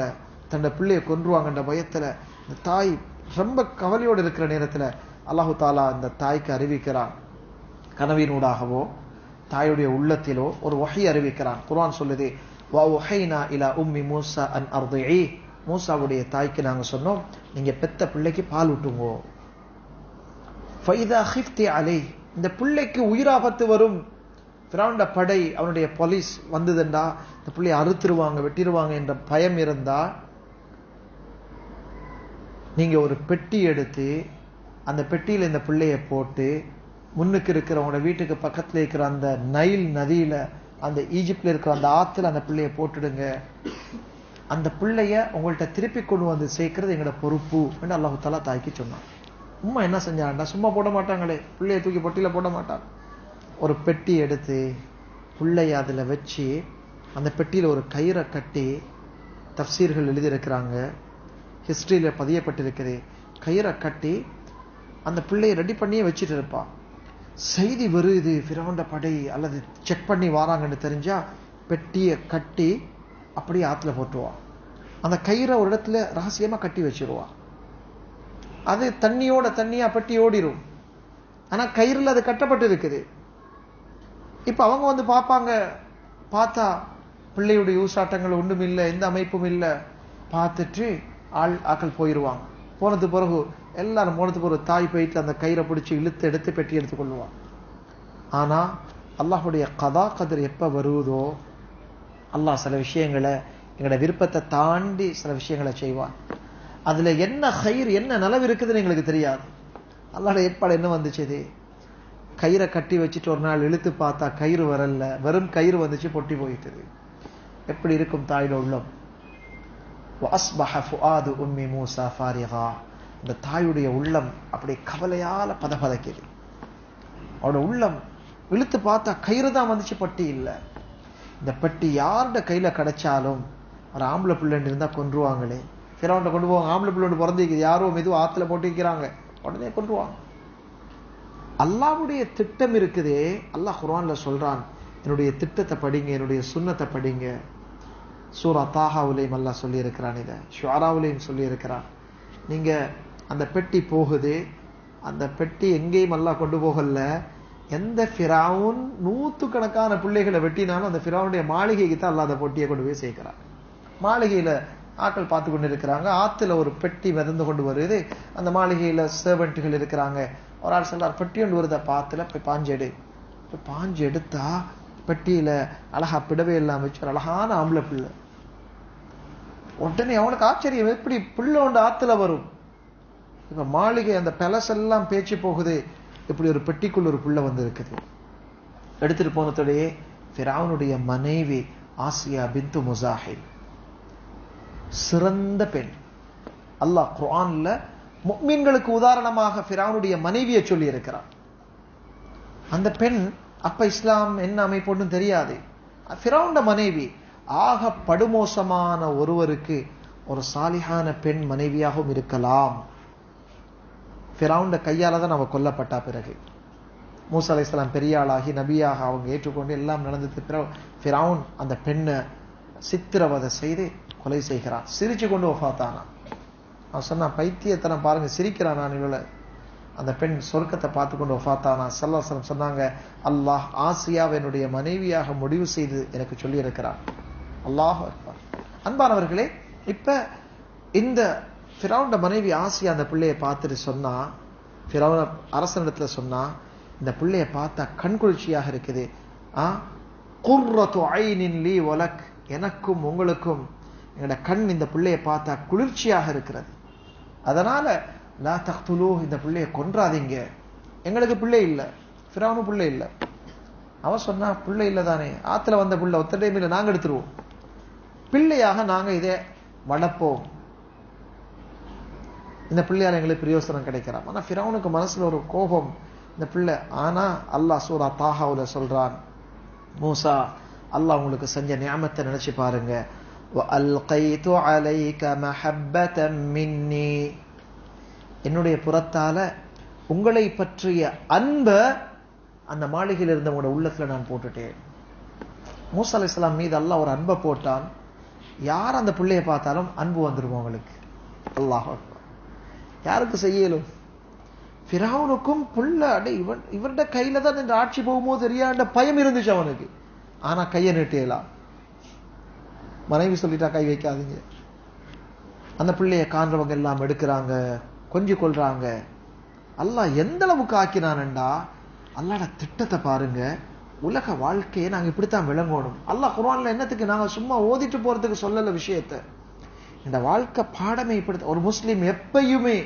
தன்னை பிள்ளையை கொன்றுவாங்கன்ற பயத்துல இந்த தாய் ரொம்ப கவலையோடு இருக்கிற நேரத்துல அல்லாஹு தாலா அந்த தாய்க்கு அறிவிக்கிறான். கனவினூடாகவோ தாயுடைய உள்ளத்திலோ ஒரு வஹி அறிவிக்கிறான். குர்ஆன் சொல்லுது, வஹைனா இலா உம்மி மூசா அன் அர்திஇ. மூசாவுடைய தாய்க்கு நாங்க சொன்னோம், நீங்க பெத்த பிள்ளைக்கு பால் ஊட்டுங்கோ. ஃபைதா ஹிஃப்தி அலை, இந்த பிள்ளைக்கு உயிராபத்து வரும், ஃபிரௌனுடைய படை அவனுடைய போலீஸ் வந்ததுண்டா இந்த பிள்ளையை அறுத்துருவாங்க, வெட்டிடுவாங்க என்ற பயம் இருந்தா, நீங்க ஒரு பெட்டி எடுத்து அந்த பெட்டியில இந்த பிள்ளைய போட்டு முன்னுக்கு இருக்கிற உங்களோட வீட்டுக்கு பக்கத்துல இருக்கிற அந்த நைல் நதியில, அந்த ஈஜிப்ட்ல இருக்கிற அந்த ஆத்துல அந்த பிள்ளைய போட்டுடுங்க. அந்த பிள்ளைய உங்கள்கிட்ட திருப்பி கொண்டு சேர்க்கிறது எங்களோட பொறுப்பு என்று அல்லாஹு தஆலா தாய்க்கு சொன்னான். உம்மா என்ன செஞ்சாண்டா, சும்மா போட மாட்டாங்களே, பிள்ளைய தூக்கி பொட்டியில போட மாட்டாங்க. ஒரு பெட்டி எடுத்து பிள்ளைய அதுல வச்சு அந்த பெட்டியில ஒரு கயிறை கட்டி, தஃப்சீர்கள் எழுதியிருக்கிறாங்க, ஹிஸ்டரியில பதியப்பட்டிருக்கிறது, கயிறை கட்டி அந்த பிள்ளையை ரெடி பண்ணியே வச்சுட்டு இருப்பான். செய்தி வருது ஃபிரௌனுடைய படை அல்லது செக் பண்ணி வாராங்கன்னு தெரிஞ்சா பெட்டியை கட்டி அப்படியே ஆத்துல போட்டுருவான். அந்த கயிறை ஒரு இடத்துல ரகசியமா கட்டி வச்சிருவான். அது தண்ணியா பெட்டி ஓடிரும். ஆனா கயிறுல அது கட்டப்பட்டு இருக்குது. இப்ப அவங்க பார்ப்பாங்க, பார்த்தா பிள்ளையுடைய ஊசாட்டங்கள் ஒன்றும் இல்லை, எந்த அமைப்பும் இல்லை. பார்த்துட்டு ஆக்கள் போயிடுவாங்க. போனது பிறகு எல்லாரும் போனது பிறகு தாய் போயிட்டு அந்த கயிறை பிடிச்சி இழுத்து எடுத்து பெட்டி எடுத்துக்கொள்ளுவான். ஆனா அல்லாஹுடைய கதா கதிர் எப்ப வருவதோ அல்லாஹ் சில விஷயங்களை எங்களோட விருப்பத்தை தாண்டி சில விஷயங்களை செய்வான். அதுல என்ன கயிறு என்ன நலவு இருக்குதுன்னு எங்களுக்கு தெரியாது. அல்லாஹ்வுடைய ஏற்பாடு என்ன வந்துச்சு, கயிறை கட்டி வச்சுட்டு ஒரு நாள் இழுத்து பார்த்தா கயிறு வரல, வெறும் கயிறு வந்துச்சு, பொட்டி போயிட்டது. எப்படி இருக்கும் தாயோட உள்ளம்? وَأَصْبَحَ فُؤَادُ أُمِّ مُوسَى فَارِغًا. இந்த தாயுடைய உள்ளம் அப்படியே கவலையால பதபதக்கிது. அவனோட உள்ளம் இழுத்து பார்த்தா கயிறு தான் வந்துச்சு, பட்டி இல்லை. இந்த பெட்டி யாருடைய கையில கிடைச்சாலும் ஒரு ஆம்பளை பிள்ளைன்னு இருந்தா கொன்றுவாங்களே. ஃபிரௌன்ட்ட கொண்டு போவாங்க, ஆம்பளை பிள்ளை பிறந்திருக்குது, யாரோ மெதுவும் ஆத்துல போட்டு வைக்கிறாங்க, உடனே கொன்றுவாங்க. அல்லாஹ்வுடைய திட்டம் இருக்குதே. அல்லாஹ் குர்ஆன்ல சொல்றான், என்னுடைய திட்டத்தை படிங்க, என்னுடைய சுன்னத்தை படிங்க. சூரா தாஹாவுலையும் அல்லாஹ் சொல்லி இருக்கிறான், இதை ஷுஆராவுலையும் சொல்லி இருக்கிறான். நீங்க அந்த பெட்டி போகுது, அந்த பெட்டி எங்கேயும் அல்லாஹ் கொண்டு போகல. எந்த ஃபிரௌன் 100கணக்கான பிள்ளைகளை வெட்டினாலும் அந்த ஃபிரௌனுடைய மாளிகைக்கு தான் அல்லாஹ் அந்த பொட்டியை கொண்டு போய் சேர்க்கிறான். மாளிகையில ஆட்கள் பார்த்து கொண்டு இருக்கிறாங்க. ஆத்துல ஒரு பெட்டி மிதந்து கொண்டு வருது. அந்த மாளிகையில சர்வெண்ட்டுகள் இருக்கிறாங்க. ஒரு ஆள் சொல்றார், பெட்டி ஒன்று வருத பாத்துல போய் பாஞ்சு எடுத்தா பெட்டியில அழகா பிடவே எல்லாம் வச்சு ஒரு அழகான ஆம்பளை பிள்ளை. உடனே அவனுக்கு ஆச்சரியம், எப்படி பிள்ளை ஒன்று ஆத்துல வரும்? இப்ப மாளிகை அந்த பெலஸ் எல்லாம் பேச்சு போகுது, இப்படி ஒரு பெட்டிக்குள்ள ஒரு புள்ள வந்து இருக்குது. எடுத்துட்டு போனதோடையே ஃபிரௌனுடைய மனைவி ஆசியா பின்து முஸாஹில், சிறந்த பெண். அல்லாஹ் குர்ஆன்ல முஃமின்களுக்கு உதாரணமாக ஃபிரௌனுடைய மனைவியை சொல்லி இருக்கிறான். அந்த பெண் அப்ப இஸ்லாம் என்ன அமைப்புன்னு தெரியாது. ஃபிரௌனுடைய மனைவி ஆக படுமோசமான ஒருவருக்கு ஒரு சாலிஹான பெண் மனைவியாகவும் இருக்கலாம். ஃபிரௌனுடைய கையால தான் அவ கொல்லப்பட்டா. பிறகு மூசா அலைஹிஸ்ஸலாம் பெரிய ஆளாகி நபியாக அவங்க ஏற்றுக்கொண்டு எல்லாம் நடந்தது. ஃபிரௌன் அந்த பெண்ணை சித்திரவதை செய்து கொலை செய்கிறான். சிரிச்சு கொண்டு வஃபாத்தானா. அவன் சொன்னா, பைத்தியத்தனம் பாருங்க, சிரிக்கிறான் நான் இவள. அந்த பெண் சொர்க்கத்தை பார்த்து கொண்டு வஃபாத்தானா. ஸல்லல்லாஹு அலைஹி வஸல்லம் சொன்னாங்க, அல்லாஹ் ஆசியாவை என்னுடைய மனைவியாக முடிவு செய்து எனக்கு சொல்லி இருக்கிறான். அல்லாஹ் அக்பர். அன்பானவர்களே, இப்ப இந்த ஃபிரௌன் மனைவி ஆசியா அந்த பிள்ளையை பார்த்துட்டு சொன்னா, ஃபிரௌன் அரசனிடத்துல சொன்னா, இந்த பிள்ளையை பார்த்தா கண்குளிர்ச்சியாக இருக்குது. குர்ரத்து ஐனின் லீ வலக், எனக்கும் உங்களுக்கும் எங்களோட கண் இந்த பிள்ளையை பார்த்தா குளிர்ச்சியாக இருக்கிறது. அதனால லா தக்துலூ, இந்த பிள்ளையை கொன்றாதீங்க, எங்களுக்கு பிள்ளை இல்லை, ஃபிரௌனு பிள்ளை இல்லை. அவன் சொன்னா, பிள்ளை இல்லை தானே, ஆத்துல வந்த பிள்ளை ஒத்த டைமில் நாங்க எடுத்துருவோம், பிள்ளையாக நாங்க இதை வளர்ப்போம், இந்த பிள்ளையால எங்களுக்கு பிரயோசனம் கிடைக்கிறான். ஆனா ஃபிரௌனுக்கு மனசுல ஒரு கோபம் இந்த பிள்ளை. ஆனா அல்லாஹ் சூரா தாஹாவுல சொல்றான், மூசா அல்லாஹ் உங்களுக்கு செஞ்ச நியாமத்தை நினைச்சு பாருங்க. وَأَلْقَيْتُ عَلَيْكَ مَحَبَّةً مِّنِّي, என்னுடைய புறத்தால உங்களை பற்றிய அன்பை அந்த மாளிகையில் இருந்த உங்களோட உள்ளத்துல நான் போட்டுட்டேன். மூசா அலைஹிஸ்ஸலாம் மீது அல்லாஹ் ஒரு அன்பை போட்டான். யார் அந்த பிள்ளையை பார்த்தாலும் அன்பு வந்துடும் அவங்களுக்கு. அல்லாஹ் அக்பர். யாருக்கு செய்யலும்? ஃபிரௌனுக்கும் புள்ள, அடே இவருடைய கையில தான் இந்த ஆட்சி போகும்போது தெரியாத பயம் இருந்துச்சு அவனுக்கு. ஆனா கையை நீட்டியலாம். மனைவி சொல்லிட்டா கை வைக்காதீங்க. அந்த பிள்ளைய காண்றவங்க எல்லாம் எடுக்கிறாங்க, கொஞ்சி கொள்றாங்க. அல்லாஹ் எந்த அளவுக்கு ஆக்கினான்டா, அல்லாஹ்ட திட்டத்தை பாருங்க. உலக வாழ்க்கையை நாங்க இப்படித்தான் விளங்கணும். அல்லாஹ் குர்ஆன்ல என்னத்துக்கு நாங்க சும்மா ஓதிட்டு போறதுக்கு சொல்லல விஷயத்தை. இந்த வாழ்க்கை பாடமே இப்படி. ஒரு முஸ்லிம் எப்பயுமே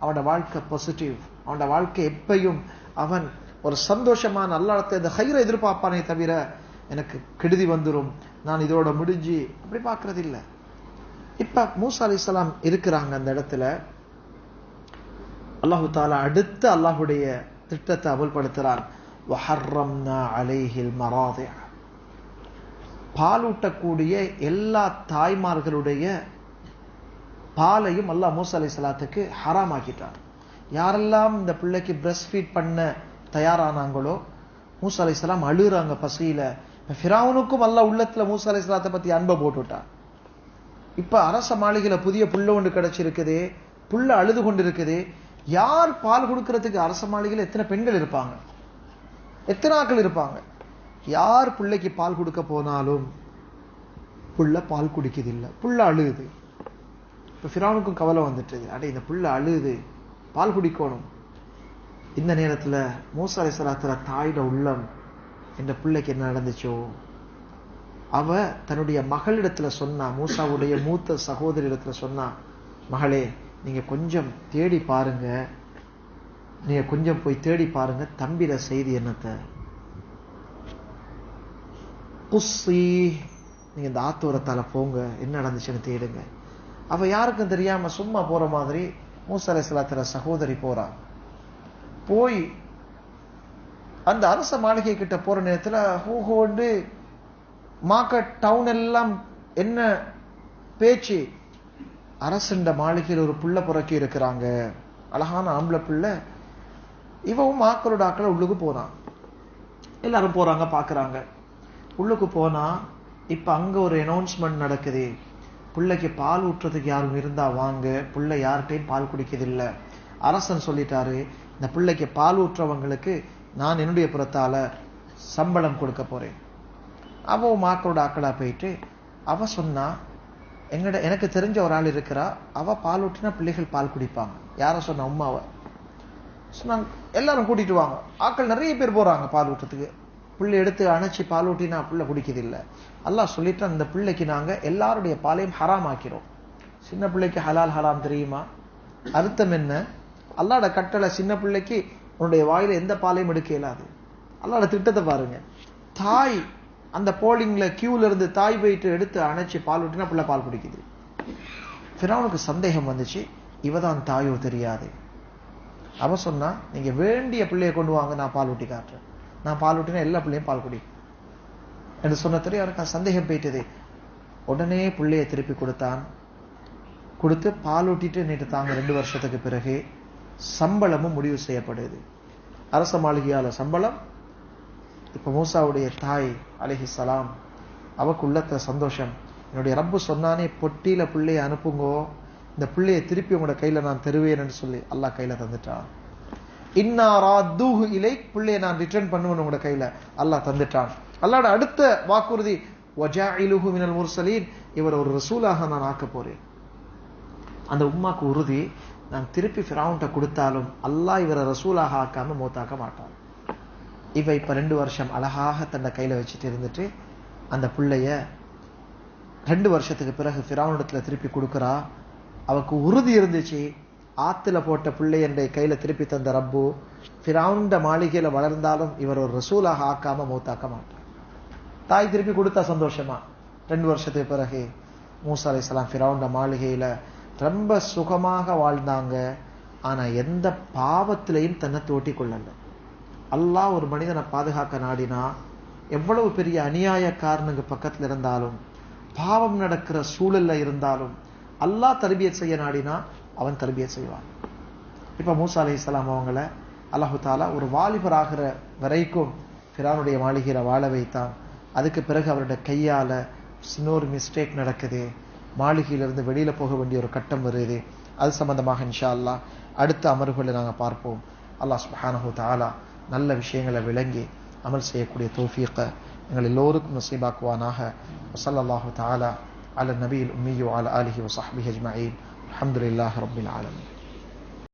அவனோட வாழ்க்கை பாசிட்டிவ், அவனோட வாழ்க்கை எப்பயும் அவன் ஒரு சந்தோஷமான அல்லாஹ்ட்ட இந்த ஹைரை எதிர்பார்ப்பானே தவிர எனக்கு கெடுதி வந்துரும், நான் இதோட முடிஞ்சு அப்படி பார்க்கறது இல்லை. இப்ப மூசா அலைஹிஸ்ஸலாம் இருக்கிறாங்க அந்த இடத்துல. அல்லாஹு தஆலா அடுத்து அல்லாஹ்வுடைய திட்டத்தை அமல்படுத்துறான். வஹர்ரம்னா அலைஹில் மராதிஅ, பாலூட்டக்கூடிய எல்லா தாய்மார்களுடைய பாலையும் அல்லாஹ் மூசா அலைஹிஸ்ஸலாத்துக்கு ஹராம் ஆக்கிட்டான். யாரெல்லாம் இந்த பிள்ளைக்கு பிரஸ்ட் ஃபீட் பண்ண தயாரானாங்களோ, மூசா அலைஹிஸ்ஸலாம் அழுறாங்க பசியில. ஃபிரௌனுக்கும் அல்லாஹ் உள்ளத்துல மூசா அலைஹிஸ்ஸலாத்தை பத்தி அன்பை போட்டுட்டான். இப்ப அரச மாளிகையில புதிய புள்ள ஒன்று கிடைச்சிருக்குது, புள்ள அழுது கொண்டு இருக்குது. யார் பால் கொடுக்கறதுக்கு அரச மாளிகையில எத்தனை பெண்கள் இருப்பாங்க, எத்தனை ஆட்கள் இருப்பாங்க. யார் பிள்ளைக்கு பால் கொடுக்க போனாலும் புள்ள பால் குடிக்குது இல்ல, புள்ள அழுகுது. இப்ப ஃபிரௌனுக்கும் கவலை வந்துட்டு, அடே இந்த புள்ள அழுகுது, பால் குடிக்கணும். இந்த நேரத்துல மூசா அலைஹிஸ்ஸலாத்துல தாயோட உள்ளம், இந்த பிள்ளைக்கு என்ன நடந்துச்சோ, அவ தன்னுடைய மகளிடத்துல சொன்னா, மூசாவுடைய மூத்த சகோதரி இடத்துல சொன்னா, மகளே நீங்க கொஞ்சம் தேடி பாருங்க, நீங்க கொஞ்சம் போய் தேடி பாருங்க தம்பிர செய்தி என்னத்த குஸ்ஸி, நீங்க இந்த ஆத்தோரத்தால போங்க, என்ன நடந்துச்சுன்னு தேடுங்க. அவ யாருக்கும் தெரியாம சும்மா போற மாதிரி மூசா அலைஹிஸ்ஸலாத்துல சகோதரி போறா. போய் அந்த அரச மாளிகை கிட்ட போற நேரத்துல ஹோஹோண்டு மார்க்கெட் டவுன் எல்லாம் என்ன பேச்சு, அரசண்ட மாளிகையில் ஒரு புள்ள புறக்கி இருக்கிறாங்க, அழகான ஆம்பளை பிள்ளை. இவவும் மாக்களோட ஆக்களை உள்ளுக்கு போறான். எல்லாரும் போறாங்க, பாக்குறாங்க. உள்ளுக்கு போனா இப்ப அங்க ஒரு அனௌன்ஸ்மெண்ட் நடக்குது, பிள்ளைக்கு பால் ஊற்றுறதுக்கு யாரும் இருந்தா வாங்க, பிள்ளை யார்கிட்டையும் பால் குடிக்கிறது இல்ல. அரசன் சொல்லிட்டாரு, இந்த பிள்ளைக்கு பால் ஊற்றவங்களுக்கு நான் என்னுடைய புறத்தால சம்பளம் கொடுக்க போறேன். அவ மாக்களோட ஆக்களா போயிட்டு அவ சொன்னா, எனக்கு தெரிஞ்ச ஒரு ஆள் இருக்கிறா, அவ பால் ஊற்றினா பிள்ளைகள் பால் குடிப்பாங்க. யார சொன்ன? உம்மாவ சொன்னாங்க. எல்லாரும் கூட்டிட்டு வாங்க. ஆக்கள் நிறைய பேர் போறாங்க பால் ஊற்றத்துக்கு. பிள்ளை எடுத்து அணைச்சி பால் ஊட்டினா பிள்ளை குடிக்கிறது இல்லை. அல்லாஹ் சொல்லிட்டு அந்த பிள்ளைக்கு நாங்க எல்லாருடைய பாலையும் ஹராம் ஆக்கிறோம். சின்ன பிள்ளைக்கு ஹலால் ஹராம் தெரியுமா? அர்த்தம் என்ன? அல்லாஹ்வோட கட்டளை, சின்ன பிள்ளைக்கு உன்னுடைய வாயில எந்த பாலையும் எடுக்க இயலாது. அல்லாஹ்வோட திட்டத்தை பாருங்க. தாய் அந்த போலிங்ல கியூல இருந்து தாய் போயிட்டு எடுத்து அணைச்சி பால் ஊட்டினா பிள்ளை பால் குடிக்குது. ஃபிரௌனுக்கு சந்தேகம் வந்துச்சு, இவதான் தாயோ தெரியாது. அவ சொன்னா, நீங்க வேண்டிய பிள்ளைய கொண்டு வாங்க, நான் பால் ஊட்டி காட்டுறேன். நான் பால் ஊட்டினா எல்லா பிள்ளையும் பால் குடி என்று சொன்ன தெரியும். அவருக்கு சந்தேகம் போயிட்டது. உடனே பிள்ளைய திருப்பி கொடுத்தான். கொடுத்து பால் ஊட்டிட்டு நேற்று தாங்க 2 வருஷத்துக்கு பிறகு சம்பளமும் முடிவு செய்யப்படுது. அரச மாளிகையால சம்பளம். இப்ப மூசாவுடைய தாய் அலைஹிஸ்ஸலாம், அவக்கு உள்ளத்துல சந்தோஷம். என்னுடைய ரப்பு சொன்னானே, பொட்டியில பிள்ளைய அனுப்புங்கோ, இந்த பிள்ளைய திருப்பி உங்களோட கையில நான் தருவேன் என்று சொல்லி அல்லாஹ் கையில தந்துட்டான். இன்னா ராத்தூஹு இலைக், பிள்ளைய நான் ரிட்டர்ன் பண்ணுவேன் உங்களோட கையில, அல்லாஹ் தந்துட்டான். அல்லாஹ்வோட அடுத்த வாக்குறுதி, வஜாஇலுஹு மினல் முர்சலீன், இவர் ஒரு ரசூலாக நான் ஆக்க போறேன். அந்த உம்மாக்கு உறுதி, நான் திருப்பி ஃபிரௌன்ட்ட கொடுத்தாலும் அல்லாஹ் இவரை ரசூலாக ஆக்காம மௌத்தாக்க மாட்டான். இவ இப்ப 2 வருஷம் அழகாக தன்னை கையில வச்சுட்டு இருந்துட்டு அந்த பிள்ளைய 2 வருஷத்துக்கு பிறகு ஃபிரௌனிடத்துல திருப்பி கொடுக்கிறா. அவக்கு உறுதி இருந்துச்சு, ஆத்துல போட்ட பிள்ளை என்ற கையில திருப்பி தந்த ரப்பு ஃபிரௌன்ட மாளிகையில வளர்ந்தாலும் இவர் ஒரு ரசூலாக ஆக்காம மௌத்தாக்க மாட்டார். தாய் திருப்பி கொடுத்தா சந்தோஷமா. 2 வருஷத்துக்கு பிறகு மூசா அலைஹிஸ்ஸலாம் ஃபிரௌன்ட மாளிகையில ரொம்ப சுகமாக வாழ்ந்தாங்க. ஆனா எந்த பாவத்திலையும் தன்னை தோட்டி கொள்ளல. அல்லாஹ் ஒரு மனிதனை பாதுகாக்க நாடினா, எவ்வளவு பெரிய அநியாயக்காரனுக்கு பக்கத்துல இருந்தாலும், பாவம் நடக்கிற சூழல்ல இருந்தாலும், அல்லாஹ் தர்பியத் செய்ய நாடினா அவன் தர்பியத் செய்வான். இப்ப மூசா அலைஹிஸ்ஸலாம் அவங்கள அல்லாஹு தாலா ஒரு வாலிபர் ஆகிற வரைக்கும் ஃபிரௌனுடைய மாளிகையில வாழ வைத்தான். அதுக்கு பிறகு அவருடைய கையால இன்னொரு மிஸ்டேக் நடக்குது. மாளிகையிலிருந்து வெளியில போக வேண்டிய ஒரு கட்டம் வருது. அது சம்பந்தமாக இன்ஷா அல்லாஹ் அடுத்த அமர்வுகளை நாங்க பார்ப்போம். அல்லாஹ் சுப்ஹானஹு தஆலா நல்ல விஷயங்களை விளங்கி அமல் செய்யக்கூடிய தௌஃபீக எங்கள் எல்லோருக்கும் நசீபாக்குவானாக. ஸல்லல்லாஹு தஆலா அலா நபியில் உம்மி வ அலா ஆலிஹி வ ஸஹ்பிஹி அஜ்மஈன். அல்ஹம்துலில்லாஹி ரப்பில் ஆலமீன்.